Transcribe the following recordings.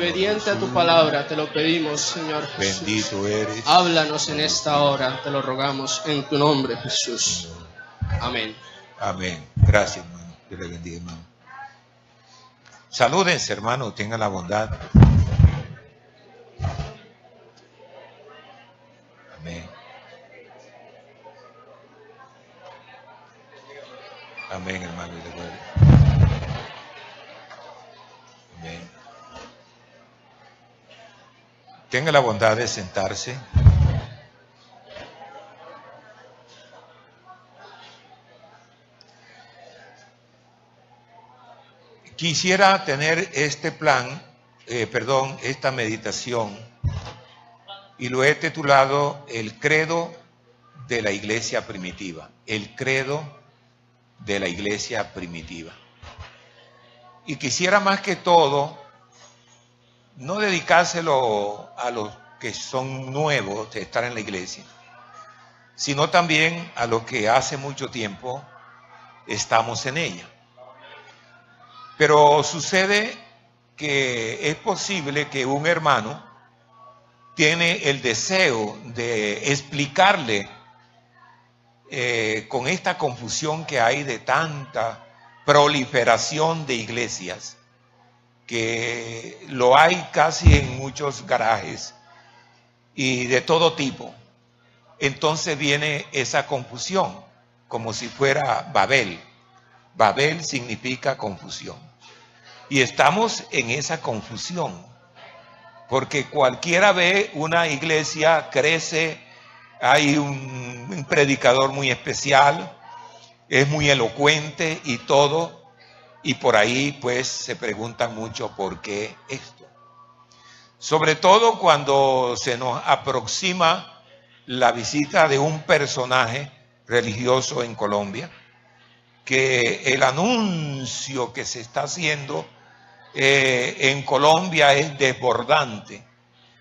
obediente a tu palabra, te lo pedimos, Señor Jesús. Bendito eres. Háblanos en esta hora, te lo rogamos en tu nombre, Jesús. Amén. Amén. Gracias, hermano. Dios le bendiga, hermano. Salúdense, hermano. Tengan la bondad. Amén. Amén, hermano. Amén. Tenga la bondad de sentarse. Quisiera tener este plan, esta meditación, y lo he titulado El credo de la iglesia primitiva. El credo de la iglesia primitiva. Y quisiera más que todo no dedicárselo a los que son nuevos de estar en la iglesia, sino también a los que hace mucho tiempo estamos en ella. Pero sucede que es posible que un hermano tiene el deseo de explicarle con esta confusión que hay de tanta proliferación de iglesias, que lo hay casi en muchos garajes y de todo tipo. Entonces viene esa confusión, como si fuera Babel. Babel significa confusión. Y estamos en esa confusión, porque cualquiera ve una iglesia, crece, hay un predicador muy especial, es muy elocuente y todo, y por ahí pues se preguntan mucho por qué esto. Sobre todo cuando se nos aproxima la visita de un personaje religioso en Colombia, que el anuncio que se está haciendo en Colombia es desbordante,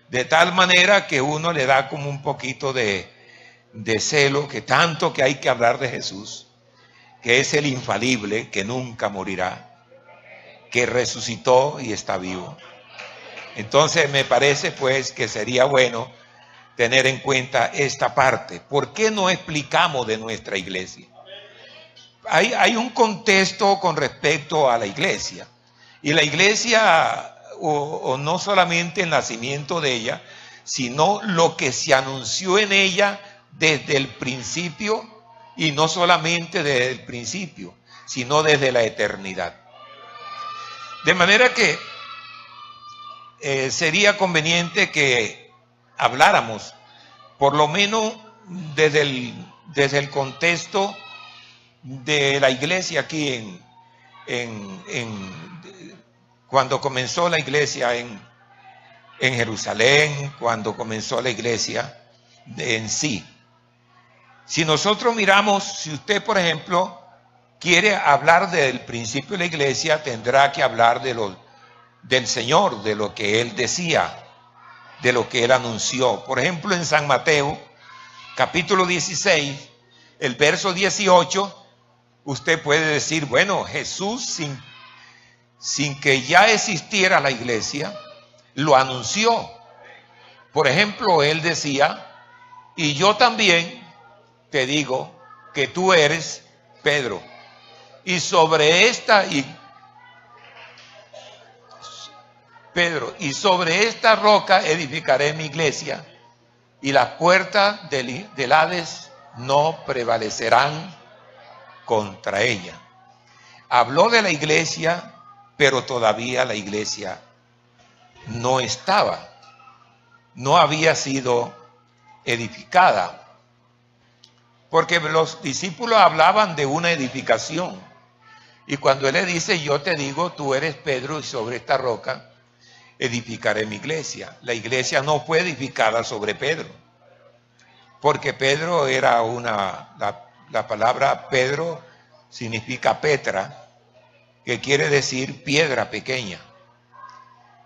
de tal manera que uno le da como un poquito de celo, que tanto que hay que hablar de Jesús, que es el infalible, que nunca morirá, que resucitó y está vivo. Entonces me parece pues que sería bueno tener en cuenta esta parte. ¿Por qué no explicamos de nuestra iglesia? Hay un contexto con respecto a la iglesia. Y la iglesia, o no solamente el nacimiento de ella, sino lo que se anunció en ella desde el principio, y no solamente desde el principio, sino desde la eternidad. De manera que sería conveniente que habláramos, por lo menos desde el contexto de la iglesia aquí cuando comenzó la iglesia en Jerusalén, cuando comenzó la iglesia en sí. Si nosotros miramos, si usted por ejemplo quiere hablar del principio de la iglesia, tendrá que hablar del Señor, de lo que Él decía, de lo que Él anunció. Por ejemplo, en San Mateo, capítulo 16, el verso 18, usted puede decir, bueno, Jesús sin que ya existiera la iglesia, lo anunció. Por ejemplo, Él decía, y yo también te digo que tú eres Pedro, y sobre esta roca edificaré mi iglesia, y las puertas del Hades no prevalecerán contra ella. Habló de la iglesia, pero todavía la iglesia no había sido edificada, porque los discípulos hablaban de una edificación, y cuando Él le dice, yo te digo, tú eres Pedro, y sobre esta roca edificaré mi iglesia. La iglesia no fue edificada sobre Pedro, porque Pedro era la palabra Pedro significa Petra, que quiere decir piedra pequeña.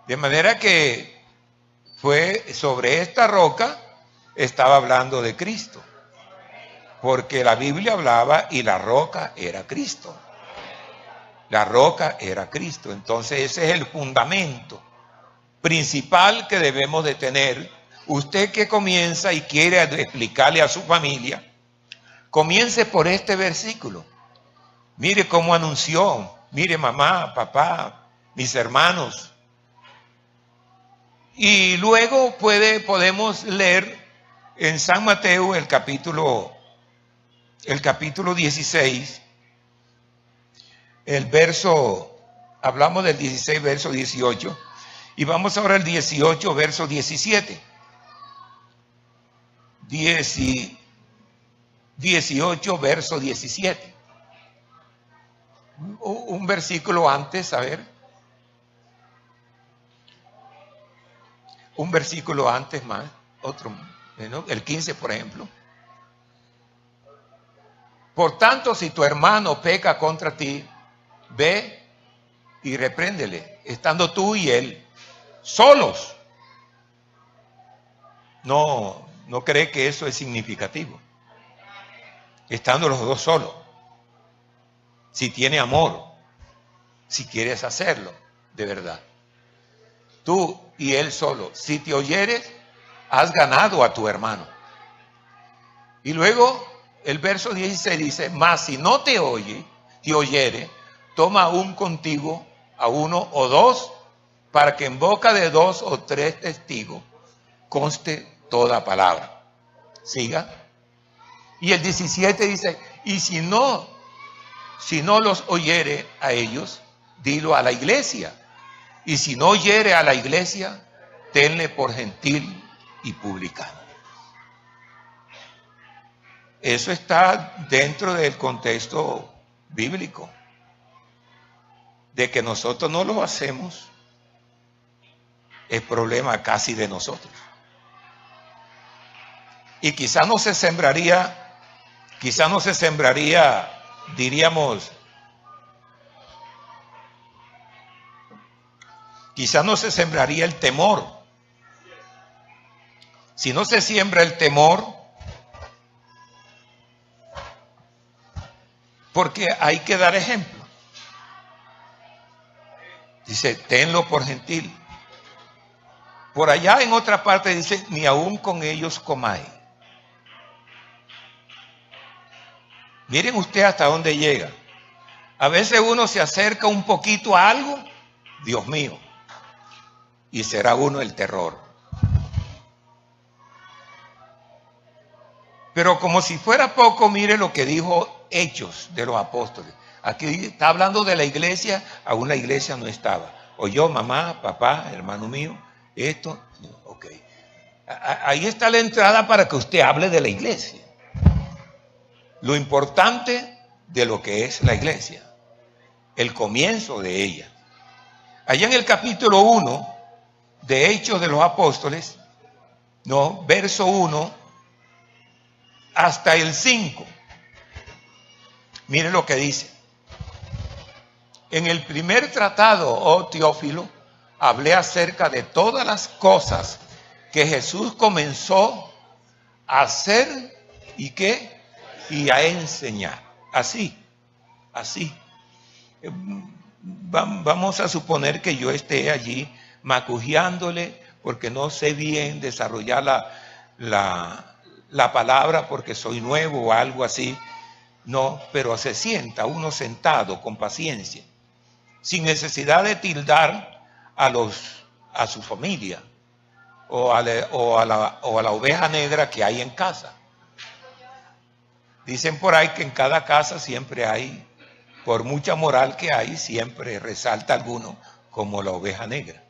De manera que fue sobre esta roca, estaba hablando de Cristo, porque la Biblia hablaba y la roca era Cristo. La roca era Cristo. Entonces ese es el fundamento. principal que debemos de tener. Usted que comienza y quiere explicarle a su familia, comience por este versículo. Mire cómo anunció, mire mamá, papá, mis hermanos. Y luego podemos leer en San Mateo el capítulo 16, hablamos del 16, verso 18, y vamos ahora al 18, verso 17. 18, verso 17. Un versículo antes, a ver. Un versículo antes más, otro, ¿no? El 15, por ejemplo. Por tanto, si tu hermano peca contra ti, ve y repréndele, estando tú y él solos. No cree que eso es significativo. Estando los dos solos. Si tiene amor, si quieres hacerlo de verdad. Tú y él solo. Si te oyeres, has ganado a tu hermano. Y luego el verso 16 dice, mas si no te oyere, toma aún contigo a uno o dos, para que en boca de 2 o 3 testigos conste toda palabra. Siga. Y el 17 dice, y si no los oyere a ellos, dilo a la iglesia. Y si no oyere a la iglesia, tenle por gentil y publicano. Eso está dentro del contexto bíblico. De que nosotros no lo hacemos, es problema casi de nosotros. Y quizás no se sembraría, diríamos, quizás no se sembraría el temor. Si no se siembra el temor, porque hay que dar ejemplo. Dice, tenlo por gentil. Por allá en otra parte dice, ni aún con ellos comáis. Miren usted hasta dónde llega. A veces uno se acerca un poquito a algo, Dios mío, y será uno el terror. Pero como si fuera poco, mire lo que dijo Hechos de los Apóstoles. Aquí está hablando de la iglesia, aún la iglesia no estaba. Oyó mamá, papá, hermano mío, esto, ok. Ahí está la entrada para que usted hable de la iglesia. Lo importante de lo que es la iglesia, el comienzo de ella. Allá en el capítulo 1 de Hechos de los Apóstoles, verso 1 hasta el 5. Miren lo que dice. En el primer tratado, oh Teófilo, hablé acerca de todas las cosas que Jesús comenzó a hacer y a enseñar. Así. Vamos a suponer que yo esté allí macujeándole porque no sé bien desarrollar la palabra porque soy nuevo o algo así. No, pero se sienta uno sentado con paciencia, sin necesidad de tildar a su familia o a la oveja negra que hay en casa. Dicen por ahí que en cada casa siempre hay, por mucha moral que hay, siempre resalta alguno como la oveja negra.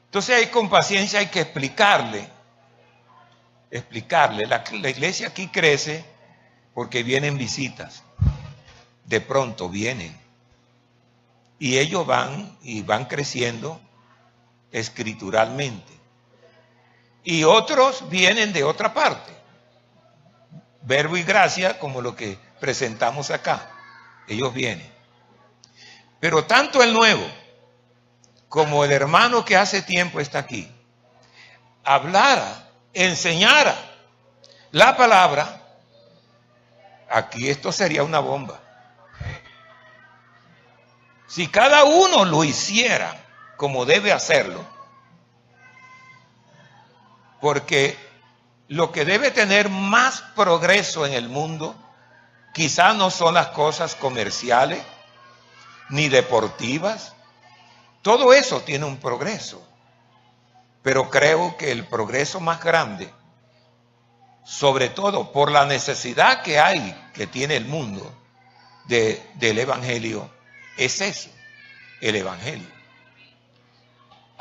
Entonces ahí con paciencia hay que explicarle. La iglesia aquí crece porque vienen visitas. De pronto vienen. Y ellos van creciendo escrituralmente. Y otros vienen de otra parte. Verbo y gracia, como lo que presentamos acá. Ellos vienen. Pero tanto el nuevo como el hermano que hace tiempo está aquí, hablara, enseñara la palabra, aquí esto sería una bomba. Si cada uno lo hiciera como debe hacerlo, porque lo que debe tener más progreso en el mundo quizás no son las cosas comerciales ni deportivas. Todo eso tiene un progreso, pero creo que el progreso más grande, sobre todo por la necesidad que tiene el mundo del evangelio, es eso, el evangelio.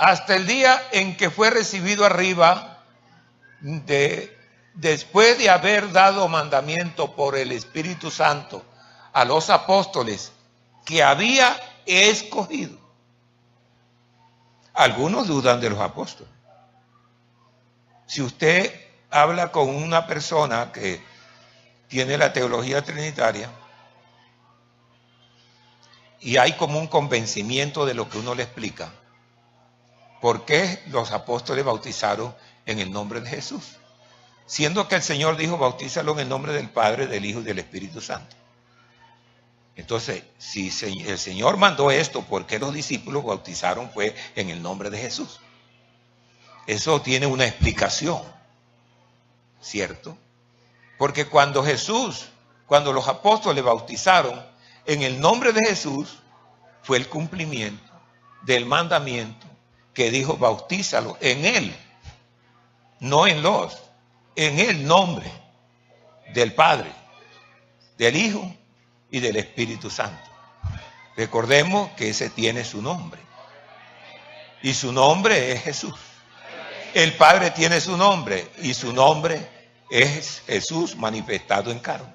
Hasta el día en que fue recibido arriba, después de haber dado mandamiento por el Espíritu Santo a los apóstoles que había escogido. Algunos dudan de los apóstoles. Si usted habla con una persona que tiene la teología trinitaria y hay como un convencimiento de lo que uno le explica, ¿por qué los apóstoles bautizaron en el nombre de Jesús? Siendo que el Señor dijo, bautízalo en el nombre del Padre, del Hijo y del Espíritu Santo. Entonces, si el Señor mandó esto, ¿por qué los discípulos bautizaron fue en el nombre de Jesús? Eso tiene una explicación, ¿cierto? Porque cuando los apóstoles bautizaron en el nombre de Jesús, fue el cumplimiento del mandamiento que dijo, bautízalo en Él, no en el nombre del Padre, del Hijo y del Espíritu Santo. Recordemos que ese tiene su nombre. Y su nombre es Jesús. El Padre tiene su nombre y su nombre es Jesús manifestado en carne.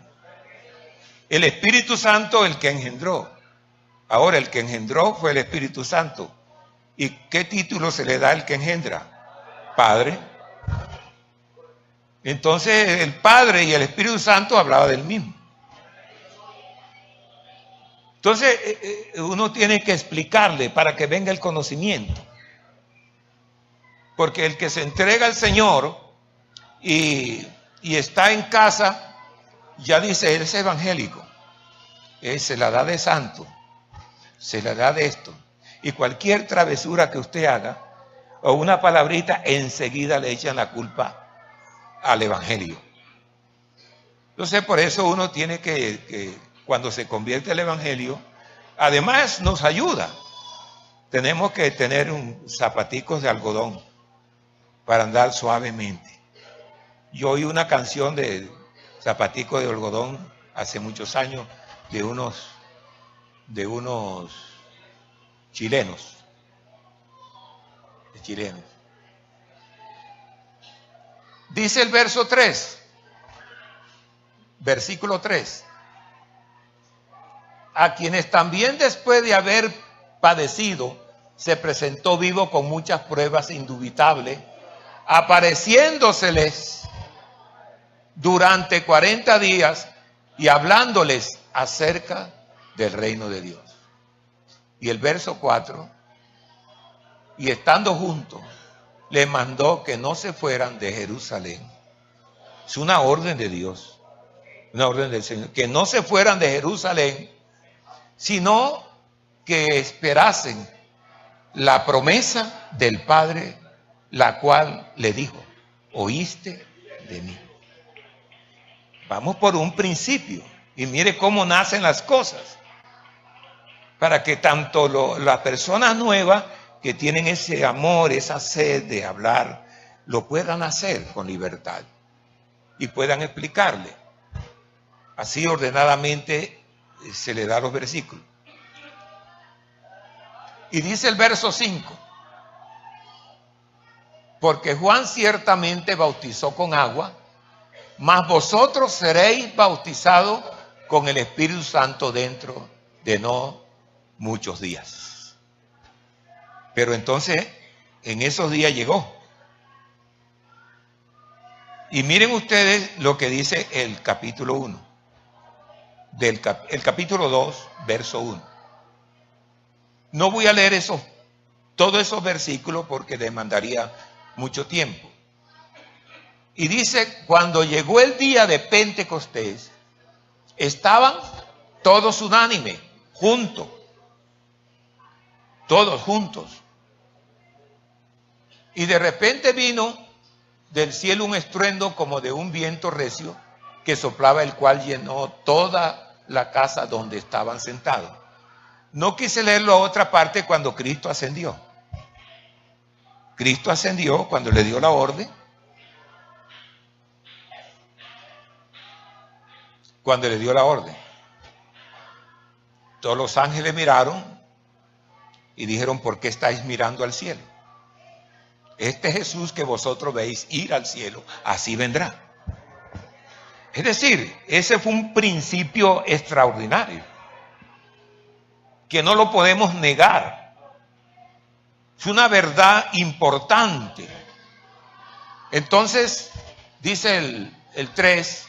El Espíritu Santo, el que engendró. Ahora, el que engendró fue el Espíritu Santo. ¿Y qué título se le da al que engendra? Padre. Entonces el Padre y el Espíritu Santo hablaban del mismo. Entonces uno tiene que explicarle para que venga el conocimiento. Porque el que se entrega al Señor y está en casa, ya dice, él es evangélico. Se la da de santo, se la da de esto. Y cualquier travesura que usted haga, o una palabrita, enseguida le echan la culpa al evangelio. Entonces por eso uno tiene que cuando se convierte al evangelio, además nos ayuda. Tenemos que tener zapaticos de algodón para andar suavemente. Yo oí una canción de zapaticos de algodón hace muchos años de unos chilenos. Dice el verso 3, versículo 3. A quienes también después de haber padecido, se presentó vivo con muchas pruebas indubitables, apareciéndoseles durante 40 días y hablándoles acerca del reino de Dios. Y el verso 4, y estando juntos, les mandó que no se fueran de Jerusalén. Es una orden de Dios, una orden del Señor, que no se fueran de Jerusalén, sino que esperasen la promesa del Padre, la cual le dijo, oíste de mí. Vamos por un principio y mire cómo nacen las cosas, para que tanto las personas nuevas que tienen ese amor, esa sed de hablar, lo puedan hacer con libertad y puedan explicarle. Así ordenadamente se le da los versículos. Y dice el verso 5, porque Juan ciertamente bautizó con agua, mas vosotros seréis bautizados con el Espíritu Santo dentro de no muchos días. Pero entonces, en esos días llegó. Y miren ustedes lo que dice el capítulo 1, el capítulo 2, verso 1. No voy a leer todos esos versículos porque demandaría mucho tiempo. Y dice, cuando llegó el día de Pentecostés, estaban todos unánimes, juntos, todos juntos. Y de repente vino del cielo un estruendo como de un viento recio que soplaba, el cual llenó toda la casa donde estaban sentados. No quise leerlo a otra parte cuando Cristo ascendió. Cristo ascendió cuando le dio la orden. Cuando le dio la orden, todos los ángeles miraron y dijeron: ¿por qué estáis mirando al cielo? Este Jesús que vosotros veis ir al cielo, así vendrá. Es decir, ese fue un principio extraordinario que no lo podemos negar. Es una verdad importante. Entonces, dice el 3,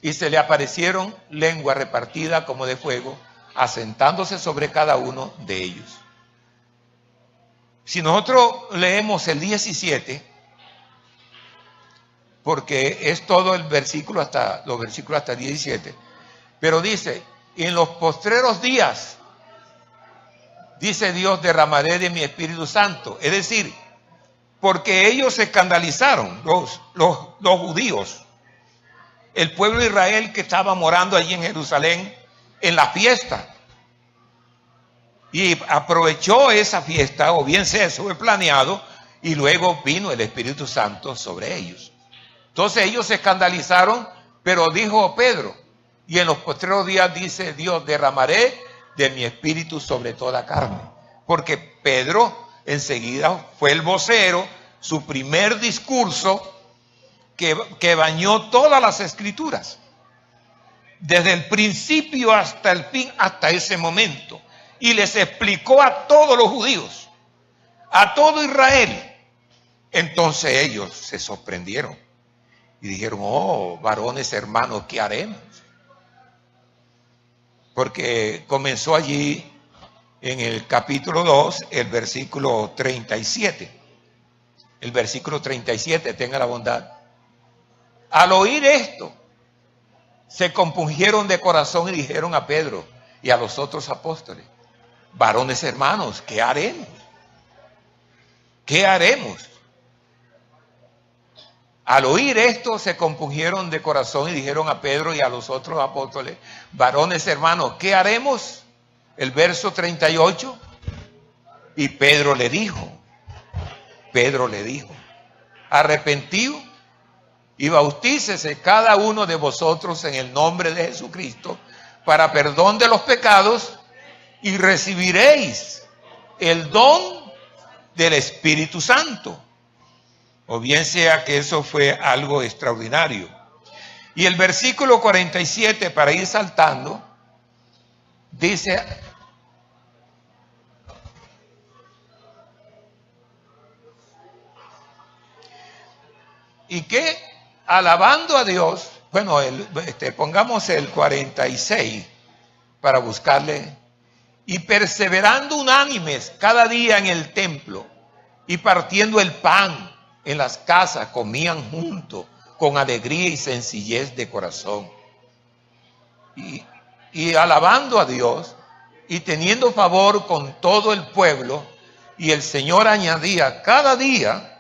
y se le aparecieron lenguas repartidas como de fuego, asentándose sobre cada uno de ellos. Si nosotros leemos el 17, porque es todo el versículo hasta los versículos hasta el 17, pero dice: en los postreros días, dice Dios, derramaré de mi Espíritu Santo. Es decir, porque ellos se escandalizaron, los judíos, el pueblo de Israel que estaba morando allí en Jerusalén en la fiesta, y aprovechó esa fiesta, o bien sea, eso fue planeado, y luego vino el Espíritu Santo sobre ellos. Entonces ellos se escandalizaron, pero dijo Pedro: y en los postreros días, dice Dios, derramaré de mi Espíritu sobre toda carne. Porque Pedro enseguida fue el vocero, su primer discurso que bañó todas las escrituras, desde el principio hasta el fin, hasta ese momento, y les explicó a todos los judíos, a todo Israel. Entonces ellos se sorprendieron y dijeron: oh, varones hermanos, ¿qué haremos? Porque comenzó allí en el capítulo 2, el versículo 37. El versículo 37, tenga la bondad. Al oír esto, se compungieron de corazón y dijeron a Pedro y a los otros apóstoles: varones hermanos, ¿qué haremos? ¿Qué haremos? Al oír esto, se compungieron de corazón y dijeron a Pedro y a los otros apóstoles: varones hermanos, ¿qué haremos? El verso 38. Y Pedro le dijo, arrepentido y bautícese cada uno de vosotros en el nombre de Jesucristo para perdón de los pecados, y recibiréis el don del Espíritu Santo. O bien sea que eso fue algo extraordinario. Y el versículo 47, para ir saltando, dice: y que alabando a Dios, bueno, pongamos el 46 para buscarle, y perseverando unánimes cada día en el templo, y partiendo el pan en las casas, comían juntos con alegría y sencillez de corazón, y alabando a Dios, y teniendo favor con todo el pueblo, y el Señor añadía cada día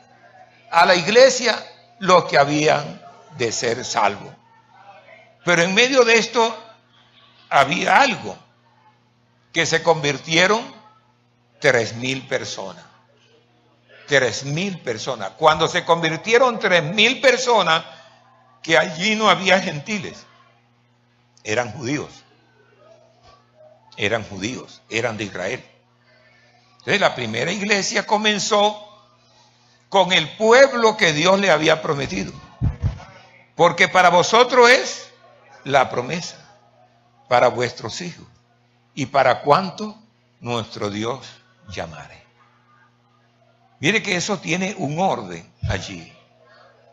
a la iglesia los que habían de ser salvos. Pero en medio de esto había algo, que se convirtieron 3,000 personas. 3,000 personas. Cuando se convirtieron 3,000 personas, que allí no había gentiles, eran judíos, eran de Israel. Entonces la primera iglesia comenzó con el pueblo que Dios le había prometido, porque para vosotros es la promesa, para vuestros hijos, y para cuanto nuestro Dios llamare. Mire que eso tiene un orden allí,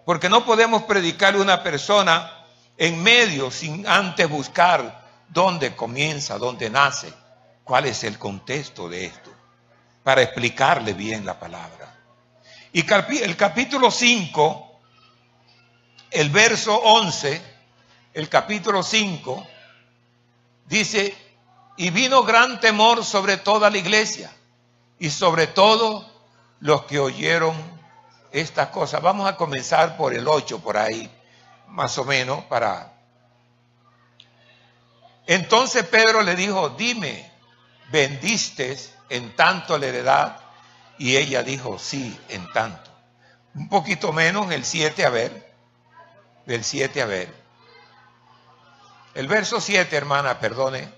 porque no podemos predicarle a una persona en medio sin antes buscar dónde comienza, dónde nace, cuál es el contexto de esto, para explicarle bien la palabra. Y el capítulo 5, el verso 11, el capítulo 5, dice: y vino gran temor sobre toda la iglesia, y sobre todo los que oyeron estas cosas. Vamos a comenzar por el 8, por ahí, más o menos, para... Entonces Pedro le dijo, dime, ¿vendiste en tanto la heredad? Y ella dijo, sí, en tanto. Un poquito menos, el 7, a ver. Del 7, a ver. El verso 7, hermana, perdone.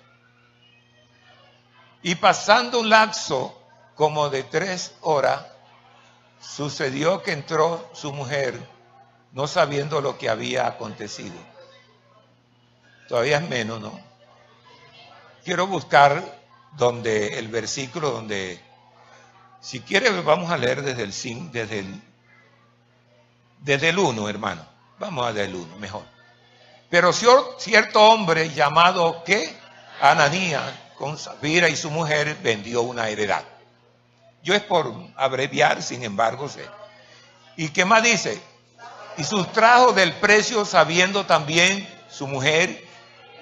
Y pasando un lapso como de 3 horas, sucedió que entró su mujer, no sabiendo lo que había acontecido. Todavía es menos, ¿no? Quiero buscar donde el versículo donde, si quiere, vamos a leer desde el 5, desde el 1, hermano. Vamos a del 1, mejor. Pero cierto hombre llamado, ¿qué? Ananías, con Safira y su mujer, vendió una heredad. Yo es por abreviar, sin embargo, sé. ¿Y qué más dice? Y sustrajo del precio, sabiendo también su mujer,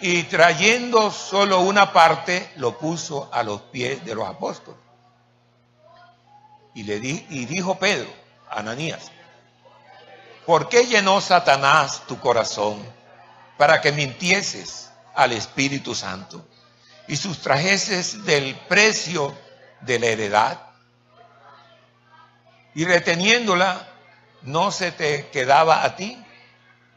y trayendo solo una parte, lo puso a los pies de los apóstoles. Y dijo Pedro, Ananías, ¿por qué llenó Satanás tu corazón para que mintieses al Espíritu Santo y sustrajeses del precio de la heredad? Y reteniéndola, no se te quedaba a ti,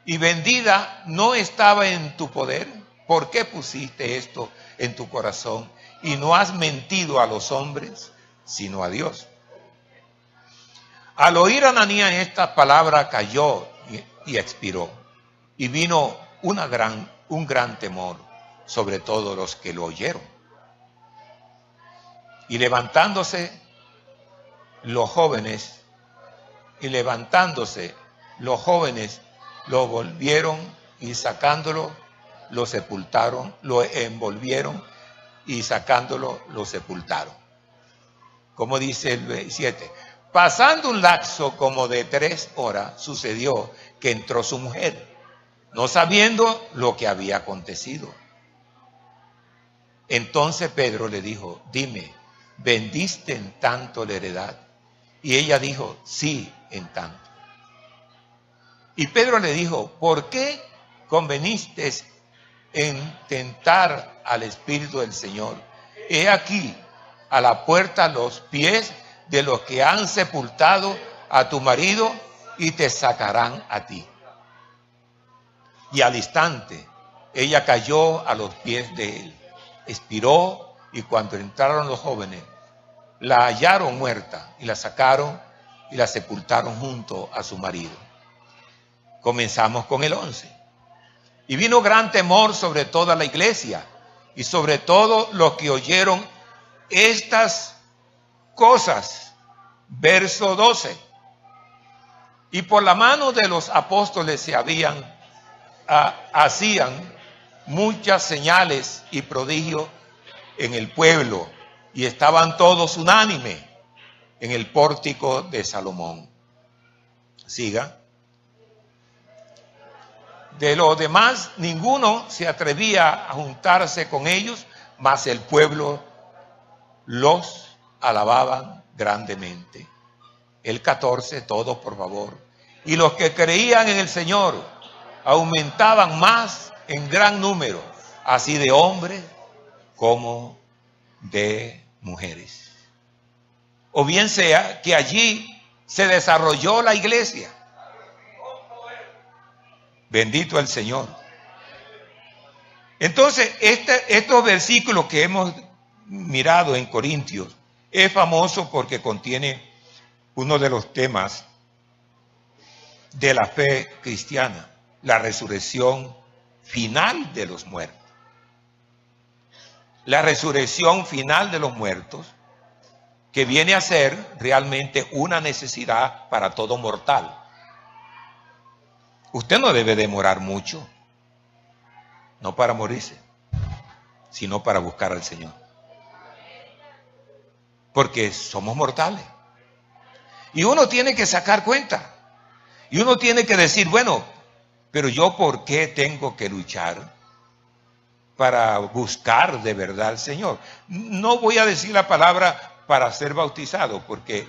y vendida no estaba en tu poder. ¿Por qué pusiste esto en tu corazón y no has mentido a los hombres, sino a Dios? Al oír Ananías estas palabras, cayó y expiró, y vino un gran temor sobre todos los que lo oyeron. Y levantándose los jóvenes lo volvieron y sacándolo, lo sepultaron, lo envolvieron y sacándolo, lo sepultaron. Como dice el 7, pasando un lapso como de 3 horas, sucedió que entró su mujer, no sabiendo lo que había acontecido. Entonces Pedro le dijo, dime, ¿vendiste en tanto la heredad? Y ella dijo, sí, en tanto. Y Pedro le dijo, ¿por qué conveniste en tentar al Espíritu del Señor? He aquí a la puerta los pies de los que han sepultado a tu marido y te sacarán a ti. Y al instante ella cayó a los pies de él, expiró, y cuando entraron los jóvenes la hallaron muerta y la sacaron y la sepultaron junto a su marido. Comenzamos con el 11. Y vino gran temor sobre toda la iglesia y sobre todo los que oyeron estas cosas. Verso 12. Y por la mano de los apóstoles se hacían muchas señales y prodigios en el pueblo, y estaban todos unánimes en el pórtico de Salomón. Siga. De los demás, ninguno se atrevía a juntarse con ellos, mas el pueblo los alababan grandemente. El 14, todos por favor. Y los que creían en el Señor aumentaban más en gran número, así de hombres como de mujeres. O bien sea que allí se desarrolló la iglesia. Bendito el Señor. Entonces, estos versículos que hemos mirado en Corintios es famoso porque contiene uno de los temas de la fe cristiana, la resurrección final de los muertos. La resurrección final de los muertos, que viene a ser realmente una necesidad para todo mortal. Usted no debe demorar mucho, no para morirse, sino para buscar al Señor. Porque somos mortales. Y uno tiene que sacar cuenta. Y uno tiene que decir, bueno, pero yo ¿por qué tengo que luchar para buscar de verdad al Señor? No voy a decir la palabra para ser bautizado, porque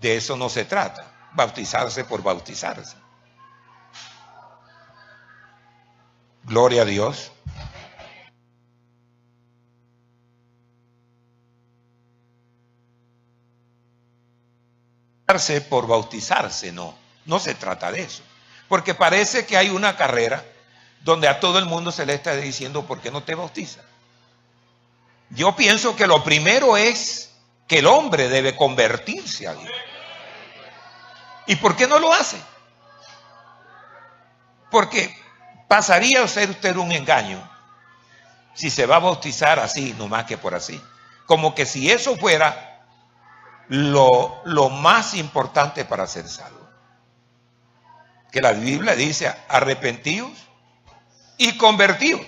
de eso no se trata, bautizarse por bautizarse. Gloria a Dios. Por bautizarse, no se trata de eso. Porque parece que hay una carrera donde a todo el mundo se le está diciendo, ¿por qué no te bautizas? Yo pienso que lo primero es que el hombre debe convertirse a Dios. ¿Y por qué no lo hace? Porque pasaría a ser usted un engaño si se va a bautizar así, no más que por así. Como que si eso fuera lo más importante para ser salvo. Que la Biblia dice, arrepentíos y convertíos.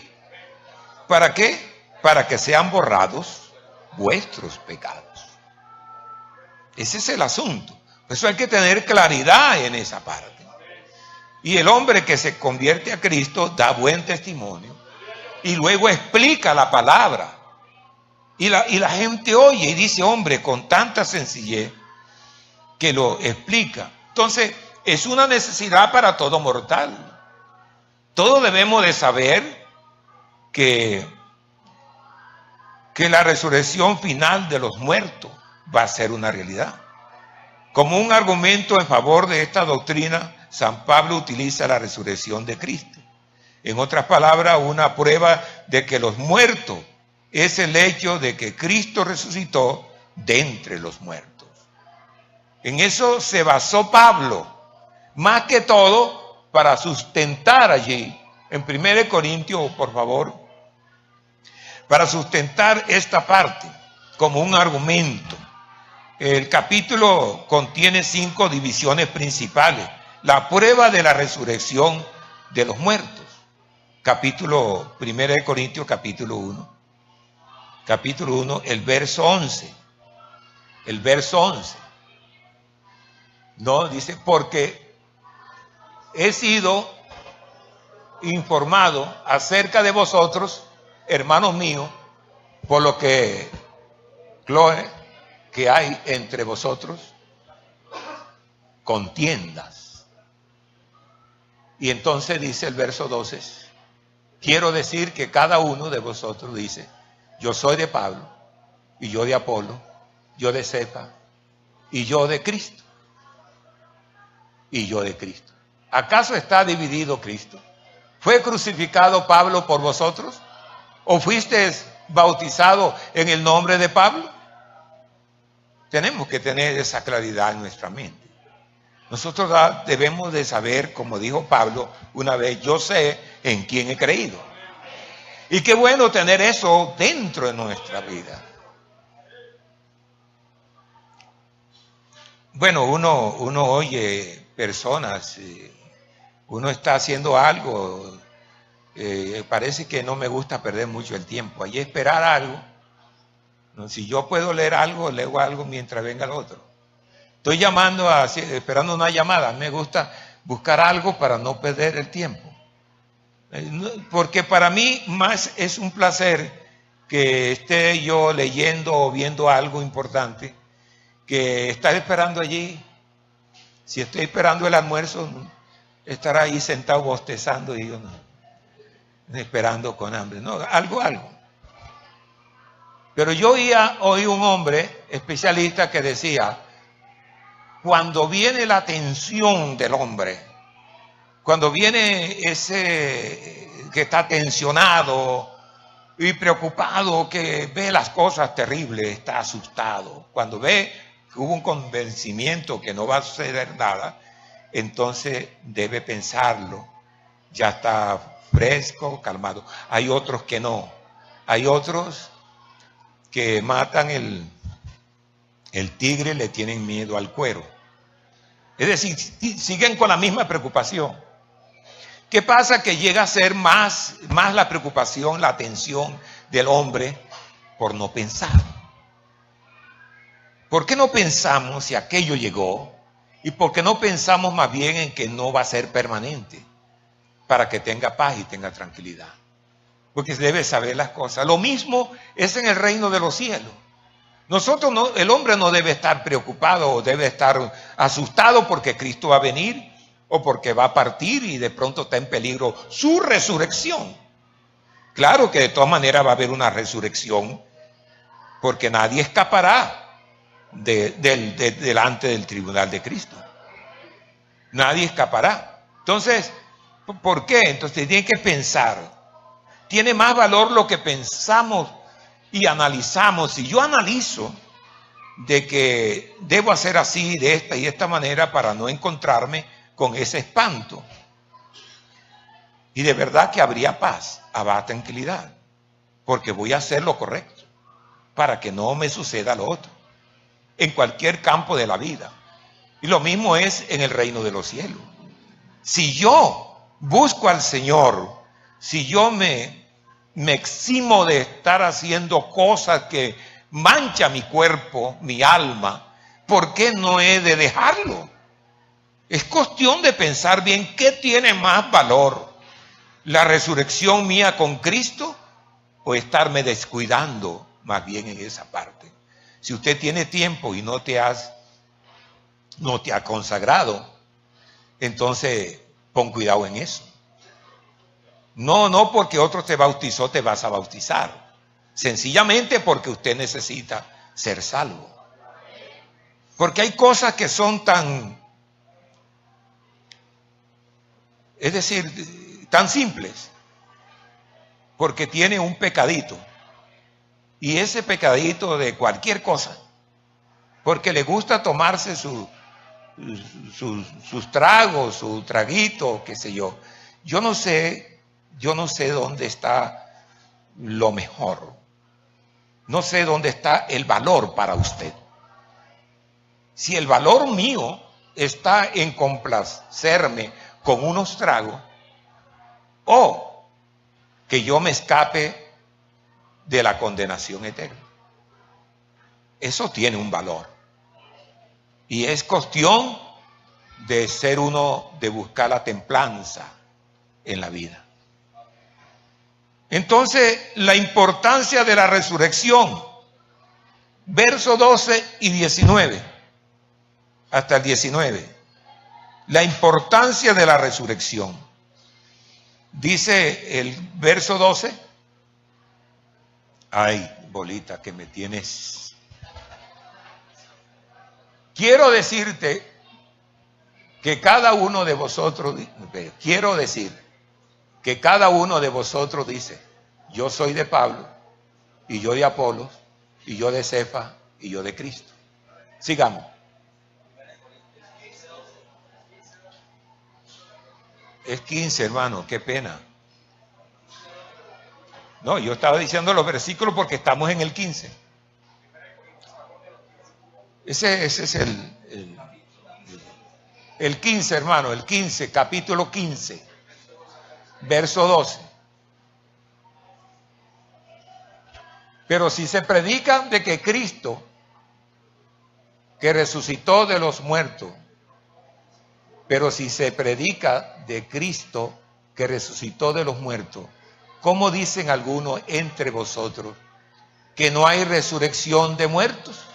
¿Para qué? Para que sean borrados vuestros pecados. Ese es el asunto. Por eso hay que tener claridad en esa parte. Y el hombre que se convierte a Cristo da buen testimonio y luego explica la palabra. Y la gente oye y dice, hombre, con tanta sencillez que lo explica. Entonces, es una necesidad para todo mortal. Todos debemos de saber que la resurrección final de los muertos va a ser una realidad. Como un argumento en favor de esta doctrina, San Pablo utiliza la resurrección de Cristo. En otras palabras, una prueba de que los muertos es el hecho de que Cristo resucitó de entre los muertos. En eso se basó Pablo, más que todo para sustentar allí, en 1 Corintios, por favor, para sustentar esta parte como un argumento. El capítulo contiene 5 divisiones principales. La prueba de la resurrección de los muertos. Capítulo 1 Corintios, capítulo 1. Capítulo 1, el verso 11. El verso 11. No, dice, porque he sido informado acerca de vosotros, hermanos míos, por lo que, Chloe, que hay entre vosotros contiendas. Y entonces dice el verso 12, quiero decir que cada uno de vosotros dice, yo soy de Pablo, y yo de Apolo, yo de Cefa, y yo de Cristo. Y yo de Cristo. ¿Acaso está dividido Cristo? ¿Fue crucificado Pablo por vosotros? ¿O fuisteis bautizado en el nombre de Pablo? Tenemos que tener esa claridad en nuestra mente. Nosotros debemos de saber, como dijo Pablo una vez, yo sé en quién he creído. Y qué bueno tener eso dentro de nuestra vida. Bueno, uno oye personas, uno está haciendo algo, parece que no me gusta perder mucho el tiempo. Hay que esperar algo. ¿No? Si yo puedo leer algo, leo algo mientras venga el otro. Estoy esperando una llamada. Me gusta buscar algo para no perder el tiempo. Porque para mí más es un placer que esté yo leyendo o viendo algo importante que estar esperando allí. Si estoy esperando el almuerzo, estar ahí sentado bostezando y yo no, esperando con hambre. No, algo. Pero yo oí un hombre especialista que decía, cuando viene la tensión del hombre, cuando viene ese que está tensionado y preocupado, que ve las cosas terribles, está asustado, cuando ve que hubo un convencimiento que no va a suceder nada, entonces debe pensarlo, ya está fresco, calmado. Hay otros que no, hay otros que matan el tigre, le tienen miedo al cuero. Es decir, siguen con la misma preocupación. ¿Qué pasa? Que llega a ser más la preocupación, la atención del hombre por no pensar. ¿Por qué no pensamos si aquello llegó? ¿Y por qué no pensamos más bien en que no va a ser permanente? Para que tenga paz y tenga tranquilidad. Porque debe saber las cosas. Lo mismo es en el reino de los cielos. El hombre no debe estar preocupado o debe estar asustado porque Cristo va a venir o porque va a partir y de pronto está en peligro su resurrección. Claro que de todas maneras va a haber una resurrección, porque nadie escapará delante del tribunal de Cristo. Nadie escapará. Entonces, ¿por qué? Entonces tiene que pensar. Tiene más valor lo que pensamos y analizamos. Si yo analizo de que debo hacer así, de esta y esta manera para no encontrarme con ese espanto. Y de verdad que habría paz, habrá tranquilidad, porque voy a hacer lo correcto para que no me suceda lo otro, en cualquier campo de la vida. Y lo mismo es en el reino de los cielos. Si yo busco al Señor, si yo me eximo de estar haciendo cosas que manchan mi cuerpo, mi alma, ¿por qué no he de dejarlo? Es cuestión de pensar bien qué tiene más valor, la resurrección mía con Cristo o estarme descuidando más bien en esa parte. Si usted tiene tiempo y no te ha consagrado, entonces pon cuidado en eso. No porque otro te bautizó te vas a bautizar, sencillamente porque usted necesita ser salvo. Porque hay cosas que son tan simples, porque tiene un pecadito, y ese pecadito de cualquier cosa, porque le gusta tomarse sus tragos, su traguito, qué sé yo. Yo no sé dónde está lo mejor, no sé dónde está el valor para usted. Si el valor mío está en complacerme con unos tragos, o que yo me escape de la condenación eterna. Eso tiene un valor. Y es cuestión de ser uno, de buscar la templanza en la vida. Entonces, la importancia de la resurrección. Verso 12 y 19. Hasta el 19. La importancia de la resurrección. Dice el verso 12. Ay, bolita, que me tienes. Quiero decirte que cada uno de vosotros, dice, yo soy de Pablo, y yo de Apolos, y yo de Cefas, y yo de Cristo. Sigamos. Es 15, hermano, qué pena. No, yo estaba diciendo los versículos porque estamos en el 15. Ese es el 15, hermano, el 15, capítulo 15, verso 12. Pero si se predica de que Cristo, que resucitó de los muertos, pero si se predica de Cristo que resucitó de los muertos, ¿cómo dicen algunos entre vosotros que no hay resurrección de muertos?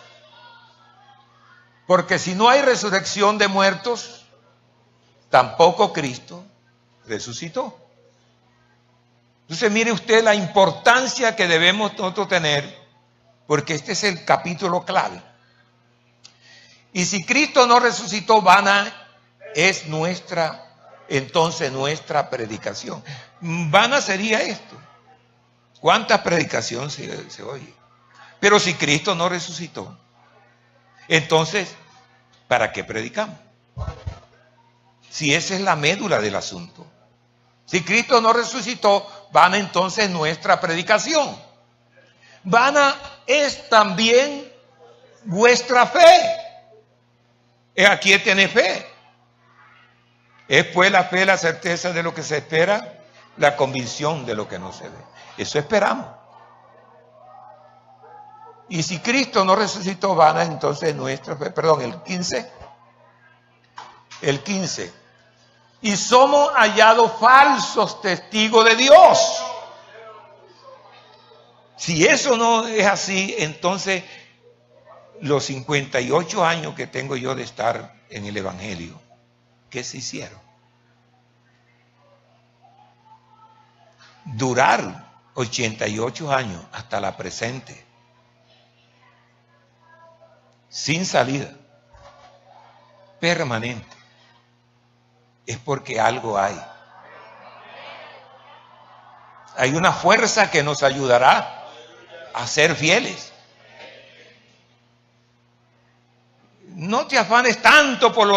Porque si no hay resurrección de muertos, tampoco Cristo resucitó. Entonces mire usted la importancia que debemos nosotros tener, porque este es el capítulo clave. Y si Cristo no resucitó, vana es entonces nuestra predicación. Vana sería esto. ¿Cuánta predicación se oye? Pero si Cristo no resucitó, entonces, ¿para qué predicamos? Si esa es la médula del asunto. Si Cristo no resucitó, vana entonces nuestra predicación. Vana es también vuestra fe. ¿A quién tiene fe? Es pues la fe, la certeza de lo que se espera, la convicción de lo que no se ve. Eso esperamos. Y si Cristo no resucitó, vana entonces nuestra fe. Perdón, el 15. El 15. Y somos hallados falsos testigos de Dios. Si eso no es así, entonces los 58 años que tengo yo de estar en el Evangelio, ¿qué se hicieron? Durar 88 años hasta la presente, sin salida, permanente, es porque algo hay. Hay una fuerza que nos ayudará a ser fieles. No te afanes tanto por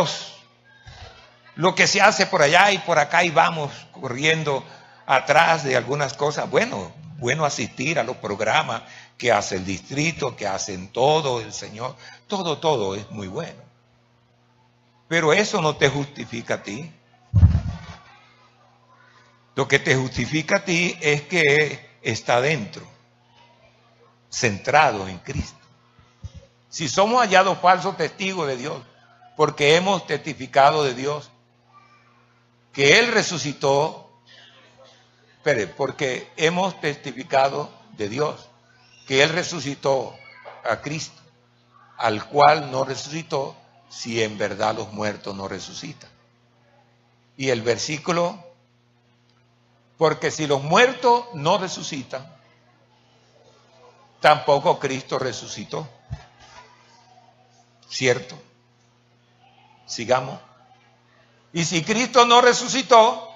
lo que se hace por allá y por acá y vamos corriendo atrás de algunas cosas. Bueno asistir a los programas que hace el distrito, que hacen todo el Señor. Todo es muy bueno. Pero eso no te justifica a ti. Lo que te justifica a ti es que está dentro, centrado en Cristo. Si somos hallados falsos testigos de Dios, porque hemos testificado de Dios, que Él resucitó, porque hemos testificado de Dios, que Él resucitó a Cristo, al cual no resucitó, si en verdad los muertos no resucitan. Y el versículo, porque si los muertos no resucitan, tampoco Cristo resucitó. ¿Cierto? Sigamos. Y si Cristo no resucitó,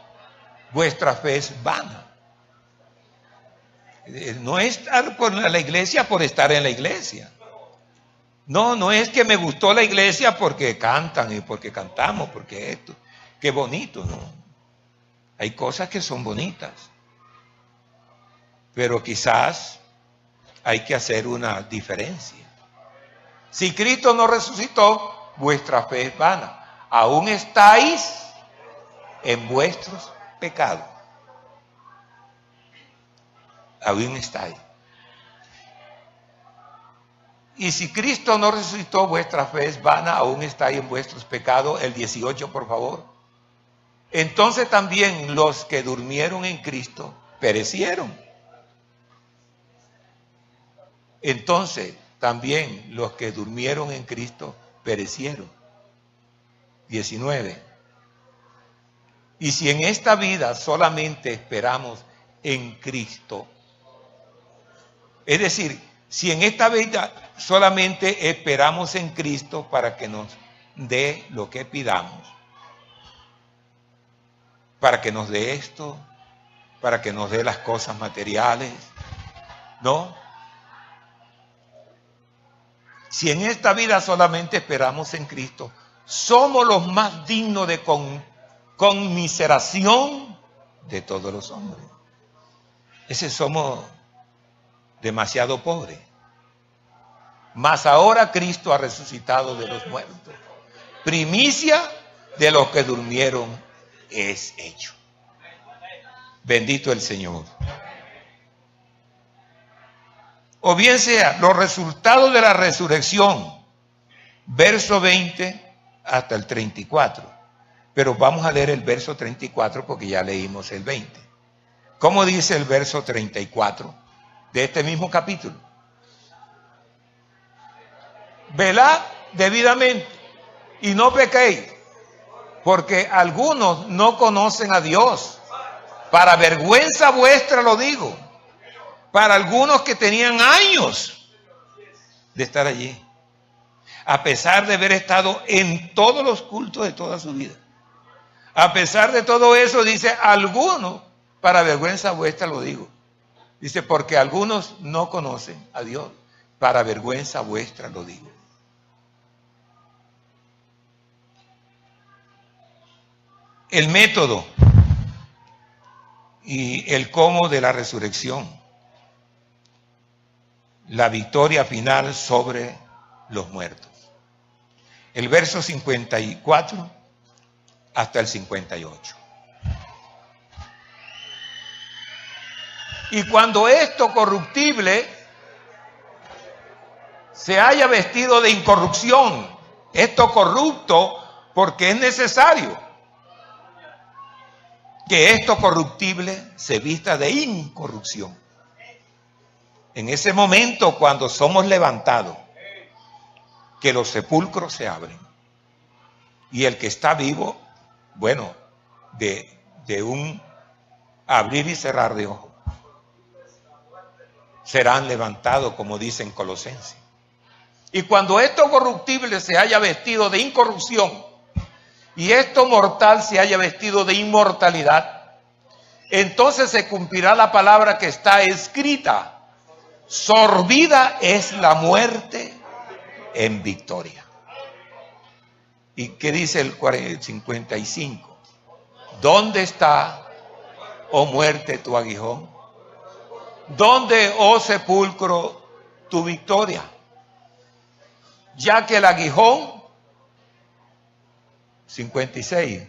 vuestra fe es vana. No es estar por la iglesia por estar en la iglesia. No es que me gustó la iglesia porque cantan y porque cantamos, porque esto. Qué bonito, ¿no? Hay cosas que son bonitas. Pero quizás hay que hacer una diferencia. Si Cristo no resucitó, vuestra fe es vana. Aún estáis en vuestros pecados. Aún estáis. Y si Cristo no resucitó, vuestra fe es vana, aún estáis en vuestros pecados. El 18, por favor. Entonces también los que durmieron en Cristo perecieron. Entonces también los que durmieron en Cristo perecieron. 19. Y si en esta vida solamente esperamos en Cristo, es decir, si en esta vida solamente esperamos en Cristo para que nos dé lo que pidamos, para que nos dé esto, para que nos dé las cosas materiales, ¿no? Si en esta vida solamente esperamos en Cristo, somos los más dignos de conmiseración de todos los hombres. Ese somos demasiado pobres. Mas ahora Cristo ha resucitado de los muertos. Primicia de los que durmieron es hecho. Bendito el Señor. O bien sea, los resultados de la resurrección, verso 20 hasta el 34. Pero vamos a leer el verso 34 porque ya leímos el 20. ¿Cómo dice el verso 34 de este mismo capítulo? Velad debidamente y no pequéis, porque algunos no conocen a Dios. Para vergüenza vuestra lo digo. Para algunos que tenían años de estar allí, a pesar de haber estado en todos los cultos de toda su vida. A pesar de todo eso, dice, algunos, para vergüenza vuestra lo digo. Dice, porque algunos no conocen a Dios. Para vergüenza vuestra lo digo. El método y el cómo de la resurrección. La victoria final sobre los muertos. El verso 54 hasta el 58. Y cuando esto corruptible se haya vestido de incorrupción, esto corrupto, porque es necesario que esto corruptible se vista de incorrupción. En ese momento, cuando somos levantados que los sepulcros se abren. Y el que está vivo, bueno, de un abrir y cerrar de ojos, serán levantados, como dicen Colosenses. Y cuando esto corruptible se haya vestido de incorrupción y esto mortal se haya vestido de inmortalidad, entonces se cumplirá la palabra que está escrita: sorbida es la muerte en victoria. ¿Y qué dice el 55? ¿Dónde está, oh muerte, tu aguijón? ¿Dónde, oh sepulcro, tu victoria? Ya que el aguijón, 56,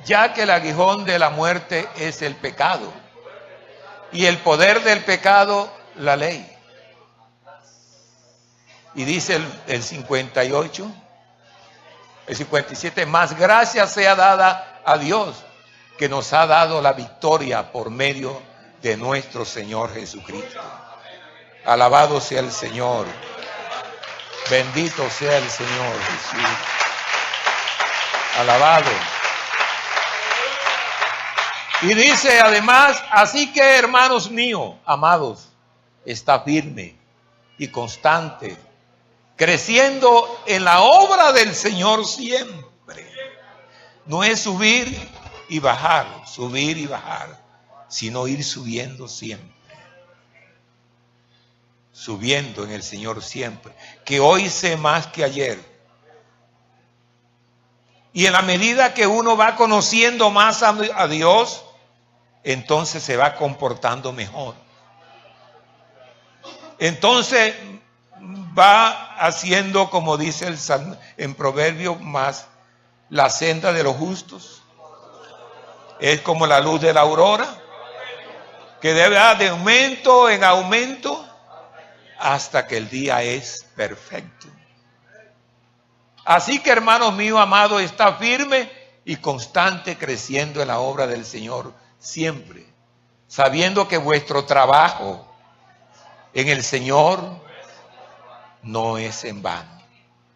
ya que el aguijón de la muerte es el pecado, y el poder del pecado, la ley. Y dice el 58, el 57, más gracia sea dada a Dios, que nos ha dado la victoria por medio de nuestro Señor Jesucristo. Alabado sea el Señor. Bendito sea el Señor Jesús. Alabado. Y dice además, así que hermanos míos, amados, está firme y constante, creciendo en la obra del Señor siempre. No es subir y bajar, sino ir subiendo siempre. Subiendo en el Señor siempre. Que hoy sé más que ayer. Y en la medida que uno va conociendo más a Dios, entonces se va comportando mejor. Entonces va haciendo, como dice el Salmo, en Proverbios, más la senda de los justos es como la luz de la aurora, que debe dar de aumento en aumento hasta que el día es perfecto. Así que, hermanos míos amados, está firme y constante, creciendo en la obra del Señor siempre, sabiendo que vuestro trabajo en el Señor no es en vano.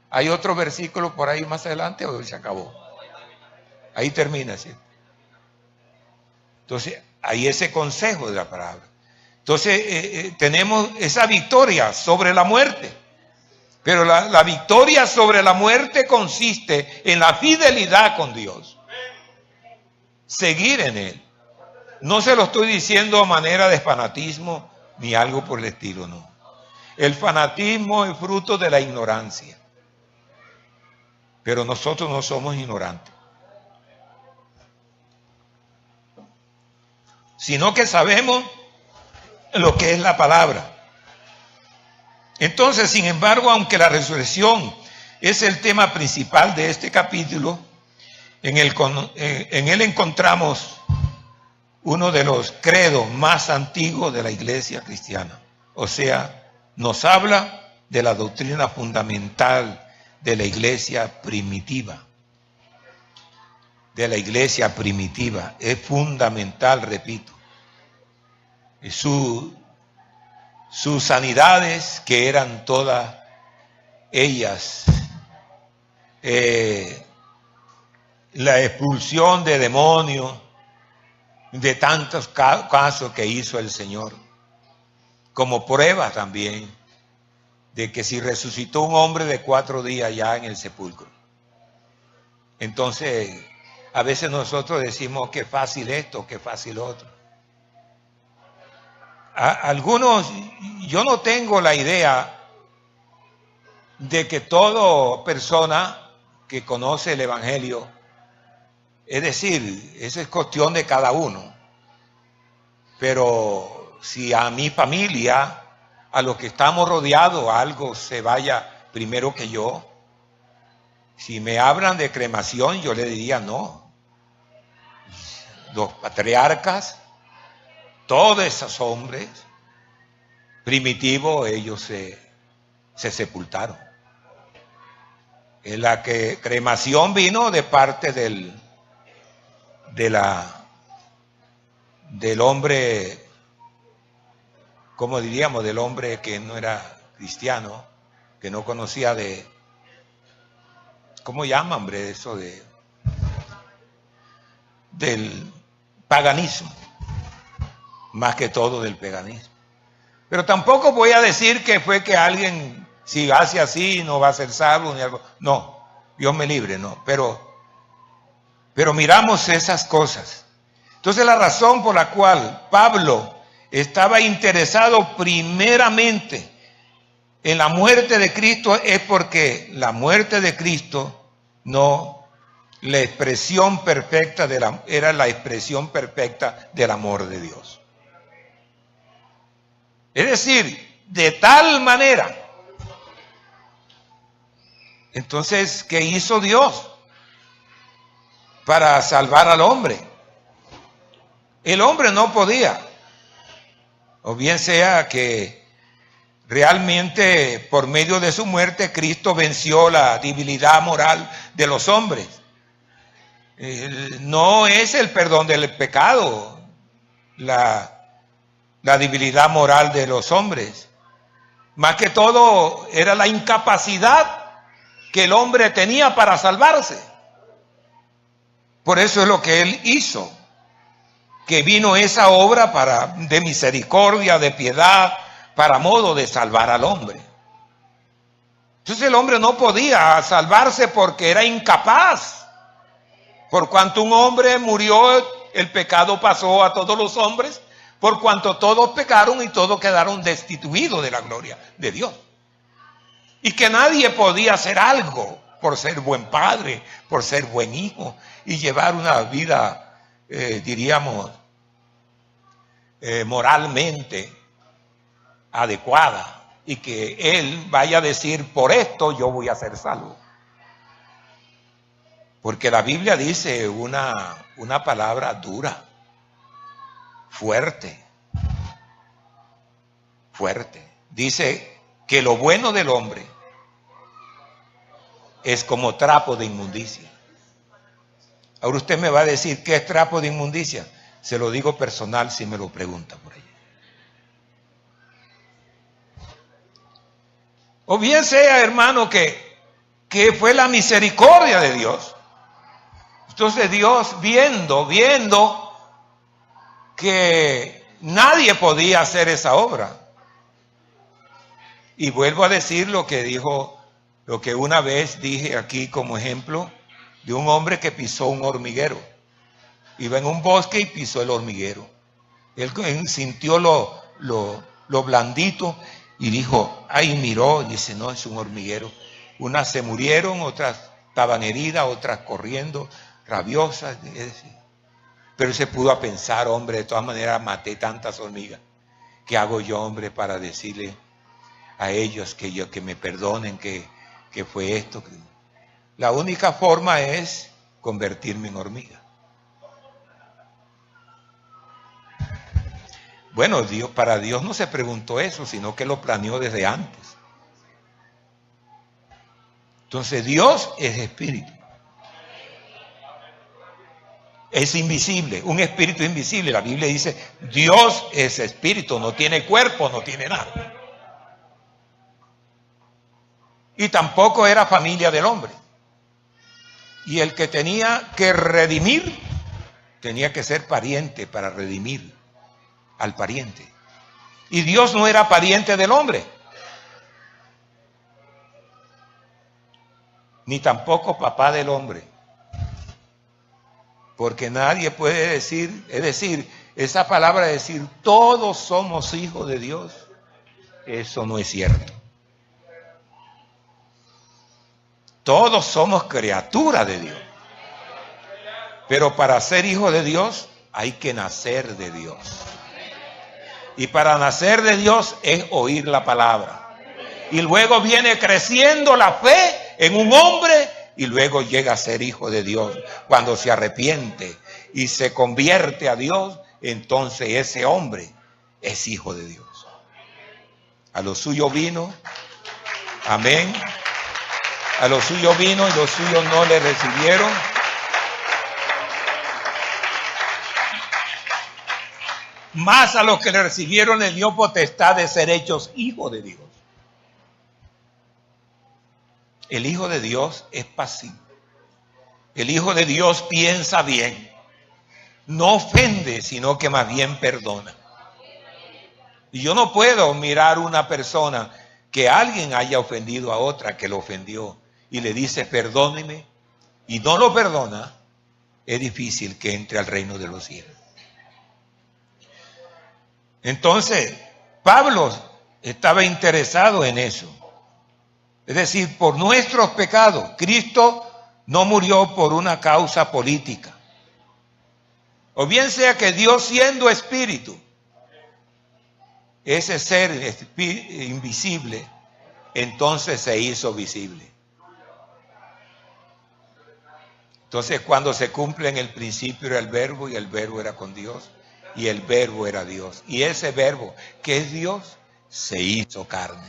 Hay otro versículo por ahí más adelante, o se acabó. Ahí termina, ¿cierto? Entonces, hay ese consejo de la palabra. Entonces, tenemos esa victoria sobre la muerte. Pero la victoria sobre la muerte consiste en la fidelidad con Dios. Seguir en Él. No se lo estoy diciendo a manera de fanatismo ni algo por el estilo, no. El fanatismo es fruto de la ignorancia. Pero nosotros no somos ignorantes, sino que sabemos lo que es la palabra. Entonces, sin embargo, aunque la resurrección es el tema principal de este capítulo, en él encontramos uno de los credos más antiguos de la iglesia cristiana. O sea, nos habla de la doctrina fundamental de la iglesia primitiva. De la iglesia primitiva. Es fundamental, repito. Sus sanidades, que eran todas ellas, la expulsión de demonios, de tantos casos que hizo el Señor, como prueba también de que si resucitó un hombre de 4 días ya en el sepulcro. Entonces, a veces nosotros decimos que fácil esto, que fácil otro. Algunos, yo no tengo la idea de que toda persona que conoce el Evangelio, es decir, eso es cuestión de cada uno, pero si a mi familia, a los que estamos rodeados, algo se vaya primero que yo, si me hablan de cremación, yo le diría no. Los patriarcas, todos esos hombres primitivos, ellos se sepultaron. En la que cremación vino de parte del hombre, ¿cómo diríamos? Del hombre que no era cristiano, que no conocía ¿cómo llama, hombre, eso del paganismo? Más que todo del paganismo. Pero tampoco voy a decir que fue que alguien, si hace así, no va a ser salvo ni algo. No, Dios me libre, no. Pero miramos esas cosas. Entonces la razón por la cual Pablo estaba interesado primeramente en la muerte de Cristo es porque la muerte de Cristo la expresión perfecta era la expresión perfecta del amor de Dios. Es decir, de tal manera. Entonces, ¿qué hizo Dios para salvar al hombre? El hombre no podía, o bien sea que realmente por medio de su muerte Cristo venció la debilidad moral de los hombres. No es el perdón del pecado la debilidad moral de los hombres. Más que todo era la incapacidad que el hombre tenía para salvarse. Por eso es lo que él hizo, que vino esa obra de misericordia, de piedad, para modo de salvar al hombre. Entonces el hombre no podía salvarse porque era incapaz. Por cuanto un hombre murió, el pecado pasó a todos los hombres, por cuanto todos pecaron y todos quedaron destituidos de la gloria de Dios. Y que nadie podía hacer algo por ser buen padre, por ser buen hijo y llevar una vida, diríamos, moralmente adecuada, y que él vaya a decir, por esto yo voy a ser salvo. Porque la Biblia dice una palabra dura, fuerte. Dice que lo bueno del hombre es como trapo de inmundicia. Ahora usted me va a decir, ¿qué es trapo de inmundicia? Se lo digo personal si me lo pregunta por ahí. O bien sea, hermano, que fue la misericordia de Dios. Entonces Dios viendo que nadie podía hacer esa obra. Y vuelvo a decir lo que una vez dije aquí como ejemplo de un hombre que pisó un hormiguero. Iba en un bosque y pisó el hormiguero. Él sintió lo blandito y dijo, ay, miró, y dice, no, es un hormiguero. Unas se murieron, otras estaban heridas, otras corriendo, rabiosas. Pero se pudo a pensar, hombre, de todas maneras maté tantas hormigas. ¿Qué hago yo, hombre, para decirle a ellos que me perdonen, que fue esto? La única forma es convertirme en hormiga. Bueno, para Dios no se preguntó eso, sino que lo planeó desde antes. Entonces Dios es espíritu. Es invisible, un espíritu invisible. La Biblia dice, Dios es espíritu, no tiene cuerpo, no tiene nada. Y tampoco era familia del hombre. Y el que tenía que redimir, tenía que ser pariente para redimir al pariente. Y Dios no era pariente del hombre, ni tampoco papá del hombre. Porque nadie puede decir, es decir, esa palabra de decir, todos somos hijos de Dios, eso no es cierto. Todos somos criaturas de Dios. Pero para ser hijo de Dios hay que nacer de Dios. Y para nacer de Dios es oír la palabra. Y luego viene creciendo la fe en un hombre y luego llega a ser hijo de Dios. Cuando se arrepiente y se convierte a Dios, entonces ese hombre es hijo de Dios. A lo suyo vino, amén. A lo suyo vino y los suyos no le recibieron. Más a los que le recibieron le dio potestad de ser hechos hijos de Dios. El Hijo de Dios es pasivo. El Hijo de Dios piensa bien. No ofende, sino que más bien perdona. Y yo no puedo mirar una persona que alguien haya ofendido a otra, que lo ofendió, y le dice perdóneme, y no lo perdona. Es difícil que entre al reino de los cielos. Entonces, Pablo estaba interesado en eso. Es decir, por nuestros pecados. Cristo no murió por una causa política. O bien sea que Dios, siendo espíritu, ese ser invisible, entonces se hizo visible. Entonces, cuando se cumple en el principio era el verbo, y el verbo era con Dios, y el verbo era Dios. Y ese verbo, que es Dios, se hizo carne.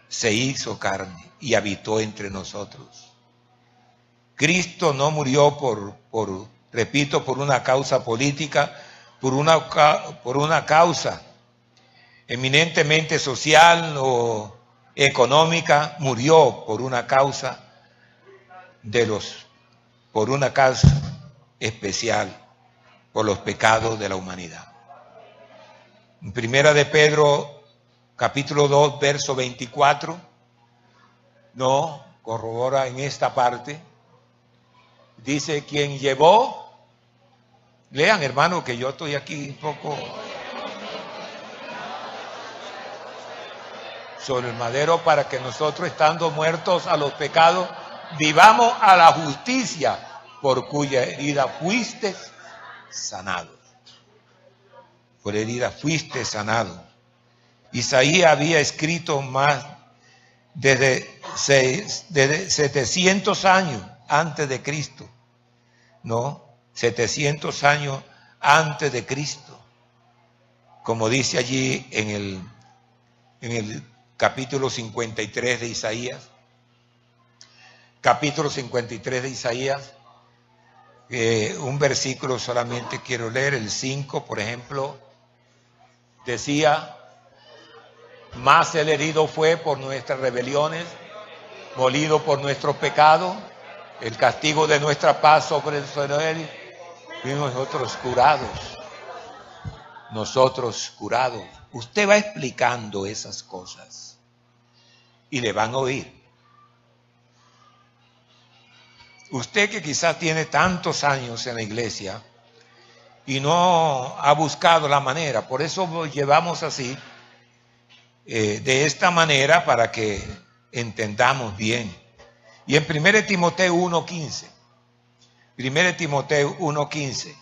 Se hizo carne y habitó entre nosotros. Cristo no murió por una causa política, por una causa eminentemente social o económica. Murió por una causa por una causa especial, por los pecados de la humanidad. En Primera de Pedro, capítulo 2, verso 24, no corrobora en esta parte. Dice, quien llevó, lean hermano, que yo estoy aquí un poco sobre el madero, para que nosotros, estando muertos a los pecados, vivamos a la justicia, por cuya herida fuiste sanado. Por herida fuiste sanado. Isaías había escrito más desde 700 años antes de Cristo, ¿no? 700 años antes de Cristo, como dice allí en el capítulo 53 de Isaías. Capítulo 53 de Isaías, un versículo solamente quiero leer, el 5, por ejemplo, decía, más el herido fue por nuestras rebeliones, molido por nuestros pecados, el castigo de nuestra paz sobre él, y nosotros curados. Usted va explicando esas cosas y le van a oír. Usted que quizás tiene tantos años en la iglesia y no ha buscado la manera, por eso lo llevamos así, de esta manera, para que entendamos bien. Y en 1 Timoteo 1:15, 1 Timoteo 1:15,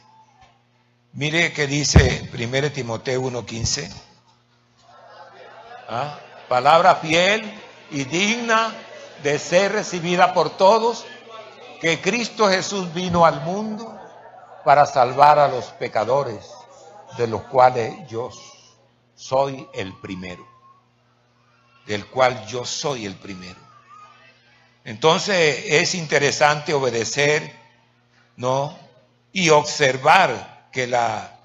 mire que dice 1 Timoteo 1:15, palabra fiel y digna de ser recibida por todos, que Cristo Jesús vino al mundo para salvar a los pecadores, de los cuales yo soy el primero. Entonces es interesante obedecer, ¿no? Y observar que la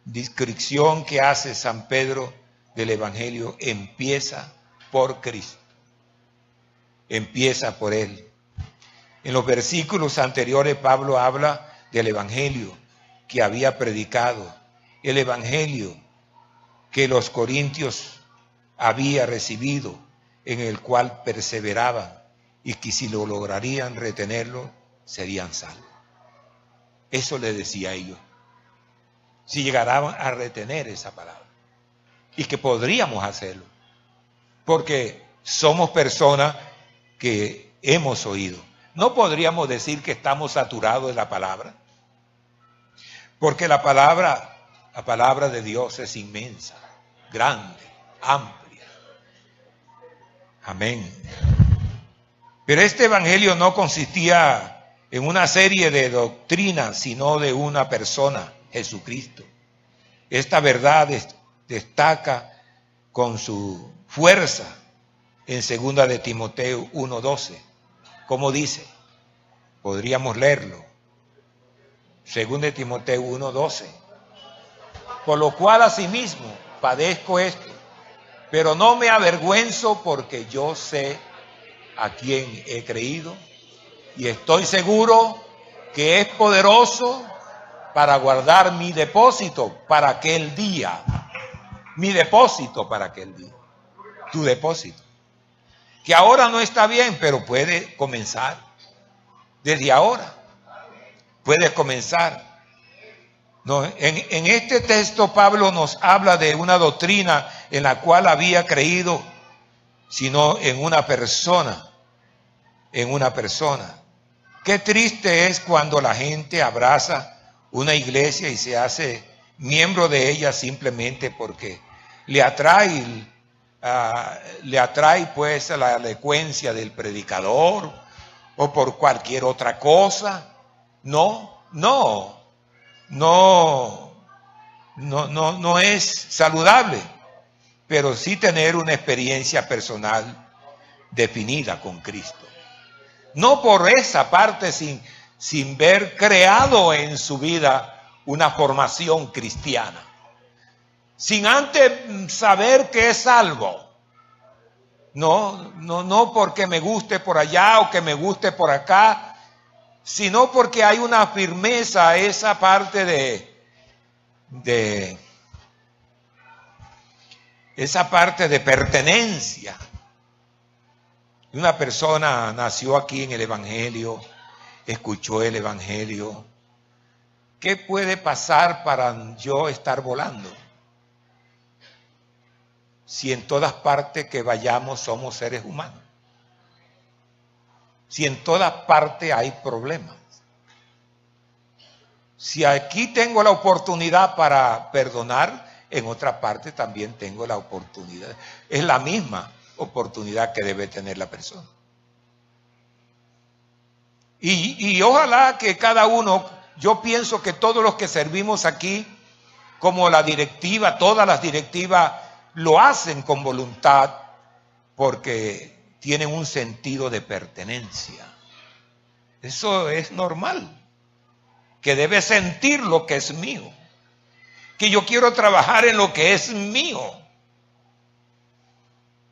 descripción que hace San Pedro del Evangelio empieza por Cristo. Empieza por Él. En los versículos anteriores Pablo habla del Evangelio que había predicado, el Evangelio que los corintios había recibido, en el cual perseveraban, y que si lo lograrían retenerlo, serían salvos. Eso le decía a ellos, si llegaran a retener esa palabra, y que podríamos hacerlo, porque somos personas que hemos oído. No podríamos decir que estamos saturados de la palabra, porque la palabra de Dios es inmensa, grande, amplia. Amén. Pero este evangelio no consistía en una serie de doctrinas, sino de una persona, Jesucristo. Esta verdad destaca con su fuerza en 2 de Timoteo 1:12. ¿Cómo dice? Podríamos leerlo. 2 de Timoteo 1:12. Por lo cual asimismo padezco esto, pero no me avergüenzo, porque yo sé a quien he creído y estoy seguro que es poderoso para guardar mi depósito para aquel día. Mi depósito para aquel día. Tu depósito. Que ahora no está bien, pero puede comenzar. Desde ahora. Puede comenzar. No, en este texto Pablo nos habla de una doctrina en la cual había creído, sino en una persona. En una persona. Qué triste es cuando la gente abraza una iglesia y se hace miembro de ella simplemente porque le atrae pues la elocuencia del predicador o por cualquier otra cosa. No es saludable, pero sí tener una experiencia personal definida con Cristo. No por esa parte sin ver creado en su vida una formación cristiana. Sin antes saber que es salvo. No porque me guste por allá o que me guste por acá, sino porque hay una firmeza, esa parte de esa parte de pertenencia. Una persona nació aquí en el Evangelio, escuchó el Evangelio. ¿Qué puede pasar para yo estar volando? Si en todas partes que vayamos somos seres humanos. Si en todas partes hay problemas. Si aquí tengo la oportunidad para perdonar, en otra parte también tengo la oportunidad. Es la misma oportunidad que debe tener la persona. Y ojalá que cada uno, yo pienso que todos los que servimos aquí, como la directiva, todas las directivas lo hacen con voluntad porque tienen un sentido de pertenencia. Eso es normal, que debe sentir lo que es mío, que yo quiero trabajar en lo que es mío.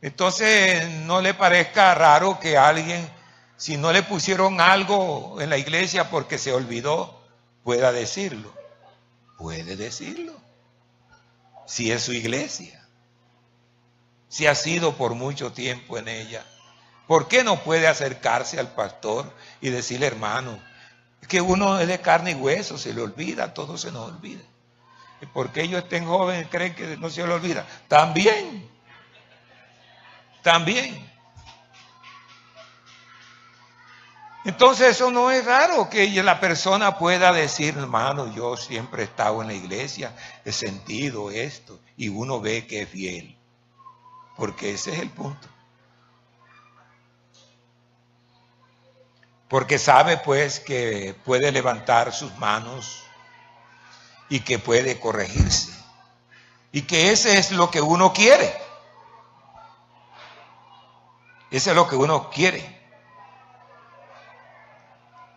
Entonces no le parezca raro que alguien, si no le pusieron algo en la iglesia porque se olvidó, pueda decirlo. Puede decirlo. Si es su iglesia, si ha sido por mucho tiempo en ella, ¿por qué no puede acercarse al pastor y decirle, hermano, es que uno es de carne y hueso, se le olvida, todo se nos olvida? ¿Y por qué ellos estén jóvenes creen que no se le olvida? También. Entonces eso no es raro que la persona pueda decir, hermano, yo siempre he estado en la iglesia, he sentido esto, y uno ve que es fiel, porque ese es el punto. Porque sabe pues que puede levantar sus manos y que puede corregirse, y que ese es lo que uno quiere. Eso es lo que uno quiere.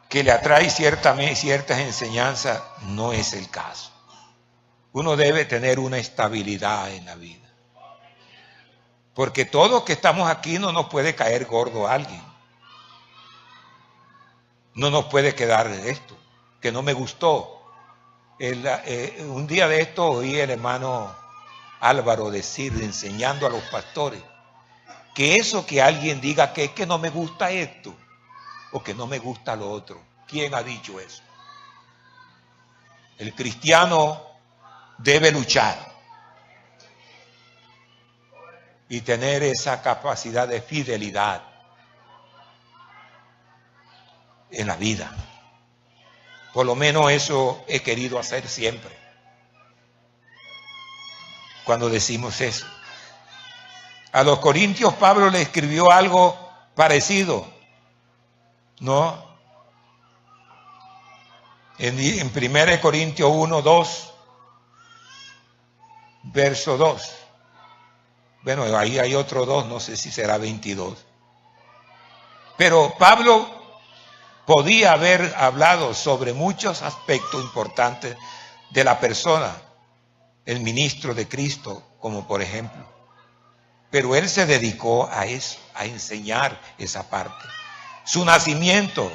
Que le atrae ciertas enseñanzas, no es el caso. Uno debe tener una estabilidad en la vida. Porque todos que estamos aquí no nos puede caer gordo alguien. No nos puede quedar esto, que no me gustó. Un día de esto oí el hermano Álvaro decir, enseñando a los pastores, que eso que alguien diga que es que no me gusta esto o que no me gusta lo otro. ¿Quién ha dicho eso? El cristiano debe luchar y tener esa capacidad de fidelidad en la vida. Por lo menos eso he querido hacer siempre. Cuando decimos eso. A los Corintios Pablo le escribió algo parecido, ¿no? En 1 Corintios 1, 2, verso 2. Bueno, ahí hay otro 2, no sé si será 22. Pero Pablo podía haber hablado sobre muchos aspectos importantes de la persona, el ministro de Cristo, como por ejemplo, Pero él se dedicó a eso, a enseñar esa parte. Su nacimiento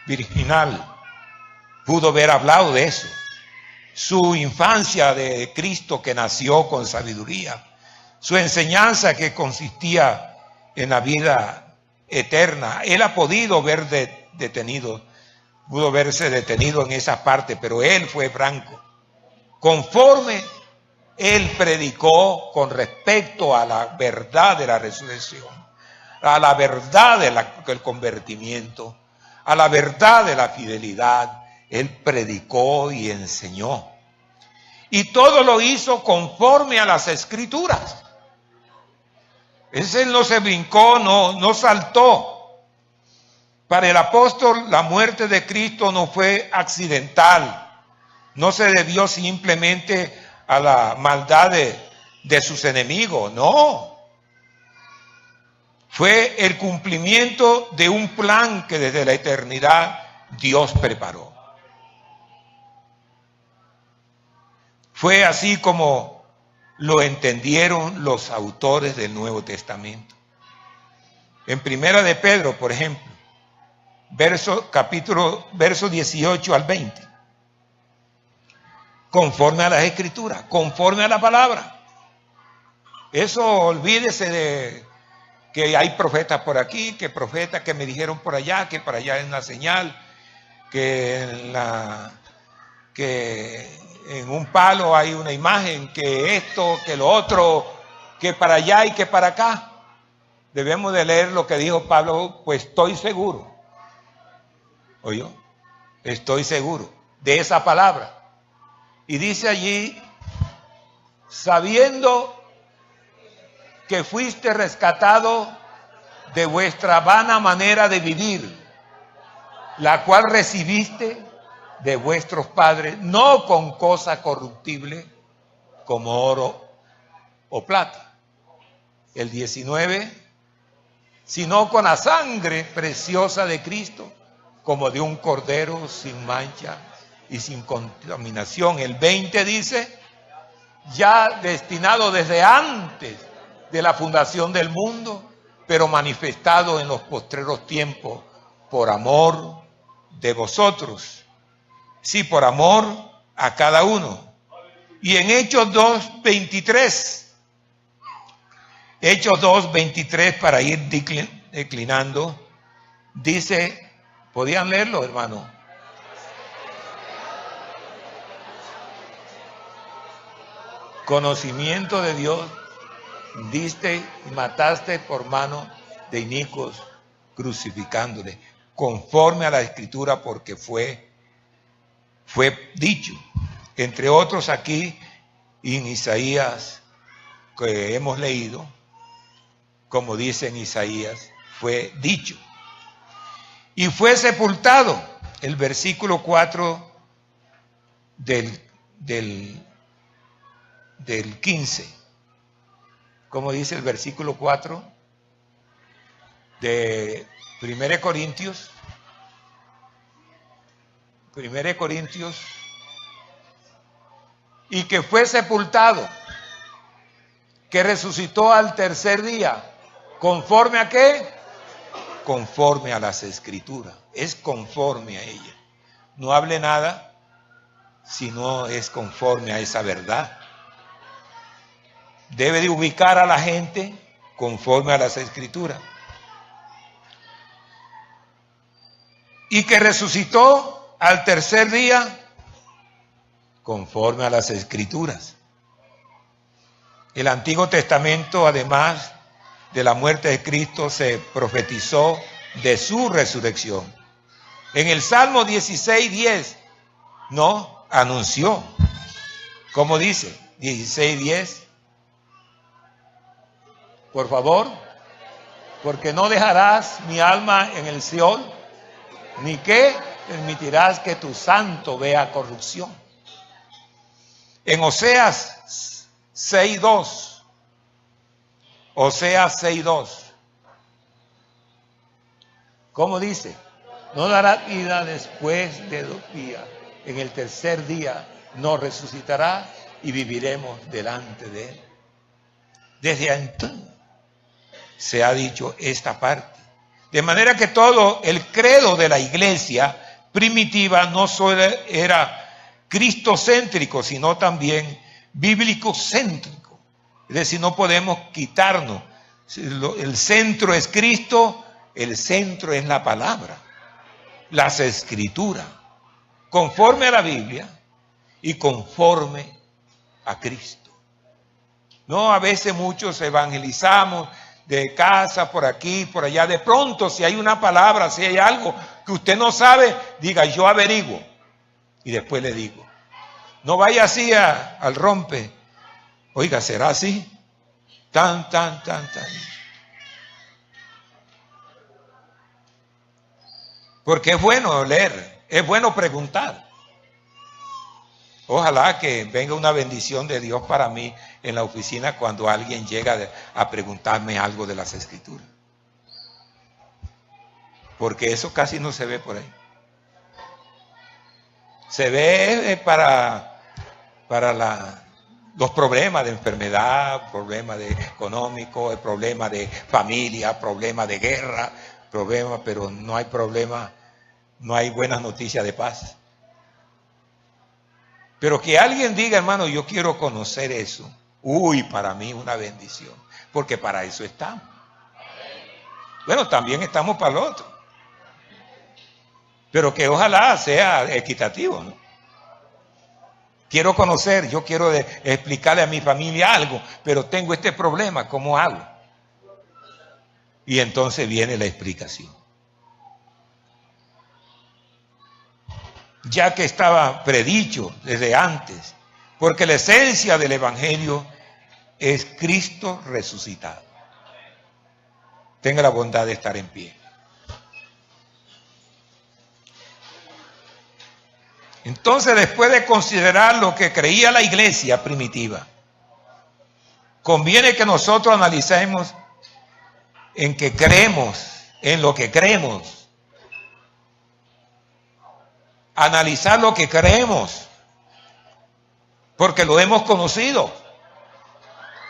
virginal, pudo haber hablado de eso. Su infancia de Cristo que nació con sabiduría. Su enseñanza que consistía en la vida eterna. Él ha podido ver pudo verse detenido en esa parte, pero él fue franco. Conforme él predicó con respecto a la verdad de la resurrección, a la verdad del convertimiento, a la verdad de la fidelidad, él predicó y enseñó. Y todo lo hizo conforme a las Escrituras. Ese no se brincó, no saltó. Para el apóstol, la muerte de Cristo no fue accidental. No se debió simplemente a la maldad de sus enemigos, no. Fue el cumplimiento de un plan que desde la eternidad Dios preparó. Fue así como lo entendieron los autores del Nuevo Testamento. En Primera de Pedro, por ejemplo, verso 18 al 20. Conforme a las Escrituras, conforme a la palabra. Eso olvídese de que hay profetas por aquí, que profetas que me dijeron por allá, que para allá es una señal, que en un palo hay una imagen, que esto, que lo otro, que para allá y que para acá. Debemos de leer lo que dijo Pablo, pues estoy seguro. ¿Oyó? Estoy seguro de esa palabra. Y dice allí, sabiendo que fuiste rescatado de vuestra vana manera de vivir, la cual recibiste de vuestros padres, no con cosa corruptible como oro o plata. El 19, sino con la sangre preciosa de Cristo, como de un cordero sin mancha y sin contaminación. El 20 dice, ya destinado desde antes de la fundación del mundo, pero manifestado en los postreros tiempos por amor de vosotros. Sí, por amor a cada uno. Y en Hechos 2:23, Hechos 2:23, para ir declinando, dice, ¿podían leerlo, hermano? Conocimiento de Dios diste y mataste por mano de inicuos, crucificándole, conforme a la Escritura, porque fue dicho, entre otros aquí en Isaías, que hemos leído, como dice en Isaías, fue dicho. Y fue sepultado, el versículo 4 del 15. ¿Cómo dice el versículo 4 de 1 Corintios? 1 Corintios. Y que fue sepultado, que resucitó al tercer día. ¿Conforme a qué? Conforme a las Escrituras. Es conforme a ella. No hable nada si no es conforme a esa verdad. Debe de ubicar a la gente conforme a las Escrituras. Y que resucitó al tercer día conforme a las Escrituras. El Antiguo Testamento, además de la muerte de Cristo, se profetizó de su resurrección. En el Salmo 16:10, no, anunció. ¿Cómo dice? 16:10. Por favor, porque no dejarás mi alma en el Seol, ni que permitirás que tu santo vea corrupción. En Oseas 6:2, Oseas 6:2, ¿cómo dice? No dará vida después de 2 días, en el tercer día nos resucitará y viviremos delante de él. Desde entonces, se ha dicho esta parte. De manera que todo el credo de la iglesia primitiva no solo era cristocéntrico, sino también bíblico-céntrico. Es decir, no podemos quitarnos. El centro es Cristo, el centro es la palabra, las escrituras, conforme a la Biblia y conforme a Cristo. No, a veces muchos evangelizamos de casa, por aquí, por allá. De pronto, si hay una palabra, si hay algo que usted no sabe, diga, yo averiguo. Y después le digo. No vaya así al rompe. Oiga, ¿será así? Tan. Porque es bueno leer, es bueno preguntar. Ojalá que venga una bendición de Dios para mí en la oficina cuando alguien llega a preguntarme algo de las Escrituras. Porque eso casi no se ve por ahí. Se ve para los problemas de enfermedad, problemas económicos, problemas de familia, problemas de guerra, problemas, pero no hay problema, no hay buenas noticias de paz. Pero que alguien diga, hermano, yo quiero conocer eso. Uy, para mí una bendición, porque para eso estamos. Bueno, también estamos para lo otro. Pero que ojalá sea equitativo, ¿no? Quiero conocer, yo quiero explicarle a mi familia algo, pero tengo este problema, ¿cómo hago? Y entonces viene la explicación. Ya que estaba predicho desde antes, porque la esencia del Evangelio es Cristo resucitado. Tenga la bondad de estar en pie. Entonces, después de considerar lo que creía la iglesia primitiva, conviene que nosotros analicemos en que creemos, en lo que creemos. Analizar lo que creemos, porque lo hemos conocido,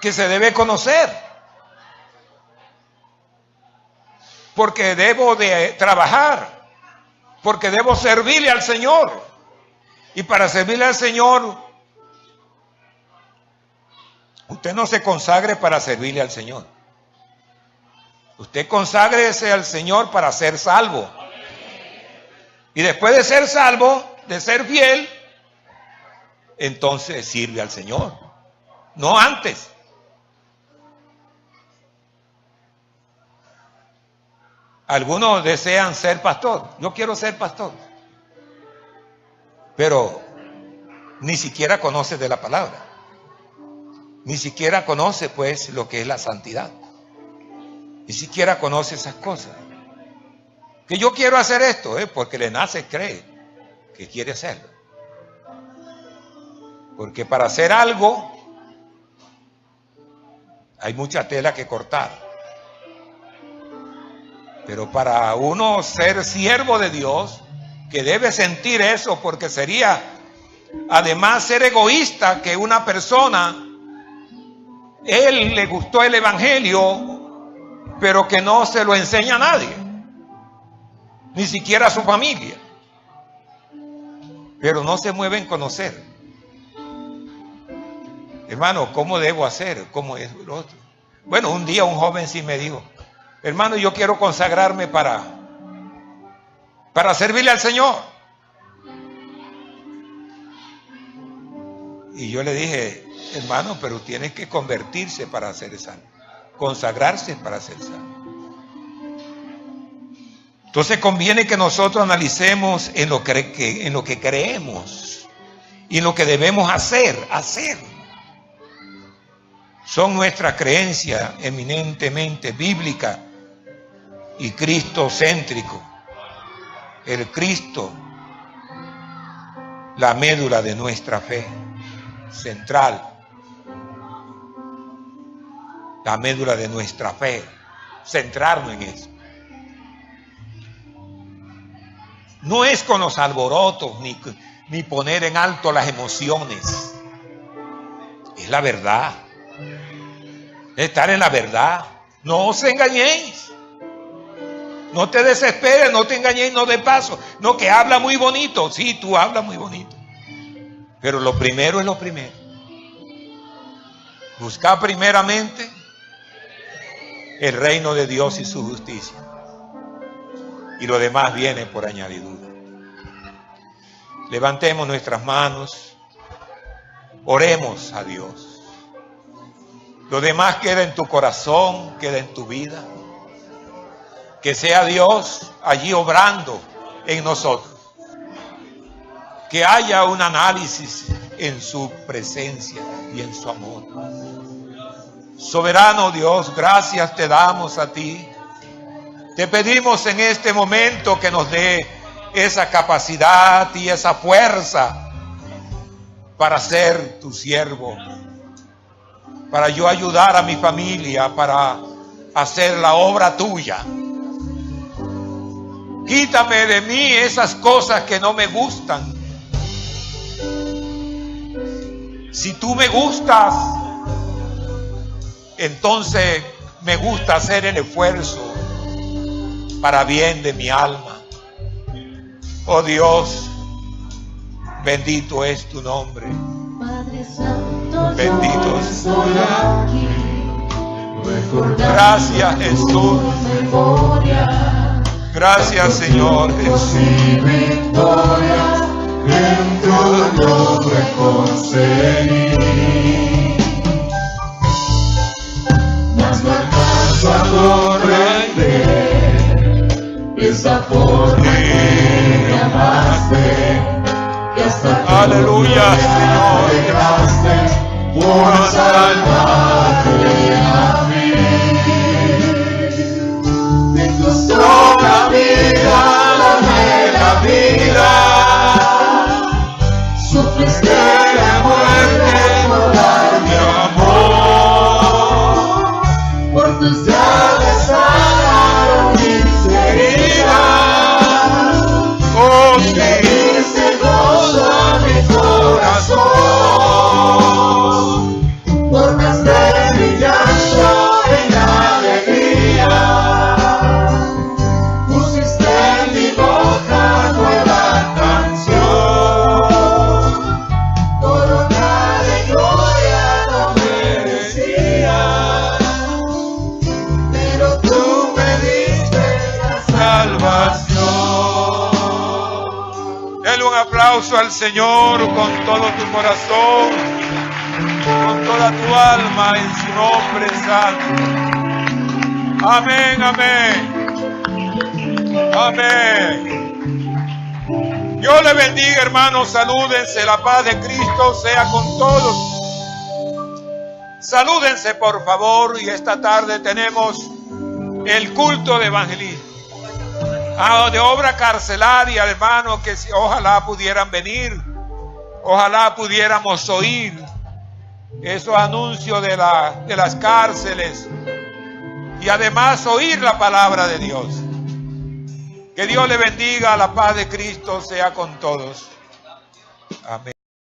que se debe conocer, porque debo de trabajar, porque debo servirle al Señor, y para servirle al Señor, usted no se consagre para servirle al Señor, usted conságrese al Señor para ser salvo. Y después de ser salvo, de ser fiel, entonces sirve al Señor. No antes. Algunos desean ser pastor. Yo quiero ser pastor. Pero ni siquiera conoce de la palabra. Ni siquiera conoce pues lo que es la santidad. Ni siquiera conoce esas cosas. Que yo quiero hacer esto, porque le nace, cree que quiere hacerlo. Porque para hacer algo hay mucha tela que cortar. Pero para uno ser siervo de Dios, que debe sentir eso, porque sería además ser egoísta que una persona, él le gustó el evangelio, pero que no se lo enseña a nadie. Ni siquiera a su familia, pero no se mueve en conocer. Hermano, ¿cómo debo hacer? ¿Cómo es lo otro? Bueno, un día un joven sí me dijo, hermano, yo quiero consagrarme para servirle al Señor. Y yo le dije, hermano, pero tiene que convertirse para ser salvo, consagrarse para ser salvo. Entonces conviene que nosotros analicemos en lo que creemos y en lo que debemos hacer. Son nuestras creencias eminentemente bíblicas y cristocéntrico. El Cristo, la médula de nuestra fe central, la médula de nuestra fe, centrarnos en eso. No es con los alborotos ni poner en alto las emociones. Es la verdad. Es estar en la verdad. No os engañéis. No te desesperes, no te engañéis, no de paso. No, que habla muy bonito. Sí, tú hablas muy bonito. Pero lo primero es lo primero. Buscad primeramente el reino de Dios y su justicia. Y lo demás viene por añadidura. Levantemos nuestras manos. Oremos a Dios. Lo demás queda en tu corazón, queda en tu vida. Que sea Dios allí obrando en nosotros. Que haya un análisis en su presencia y en su amor. Soberano Dios, gracias te damos a ti. Te pedimos en este momento que nos dé esa capacidad y esa fuerza para ser tu siervo, para yo ayudar a mi familia, para hacer la obra tuya. Quítame de mí esas cosas que no me gustan. Si tú me gustas, entonces me gusta hacer el esfuerzo para bien de mi alma. Oh Dios, bendito es tu nombre. Padre Santo, Bendito yo es. estoy aquí, Gracias, Jesús. memoria, Gracias, Señor Jesús. y victoria en tu nombre conseguí. Mas no alcanzo a comprender esa forma que me amaste, que hasta que Aleluya, Señor. llegaste por salvarme a mí. De tu sola vida, dame la vida. Sufriste la muerte por darme amor. Por tus llaves sanaron mis heridas. Oh, Y le sí. diste gozo a mi corazón. Tornaste mi llanto en alegría. Pusiste en mi boca nueva canción. Corona de gloria no merecía, pero tú me diste la salvación. Dale un aplauso al Señor con todo tu corazón, con toda tu alma, en su nombre santo. Amén, amén. Amén. Dios le bendiga, hermanos. Salúdense. La paz de Cristo sea con todos. Salúdense, por favor. Y esta tarde tenemos el culto de evangelismo. De obra carcelaria, hermano, que ojalá pudieran venir, ojalá pudiéramos oír esos anuncios de las cárceles y además oír la palabra de Dios. Que Dios le bendiga, la paz de Cristo sea con todos. Amén.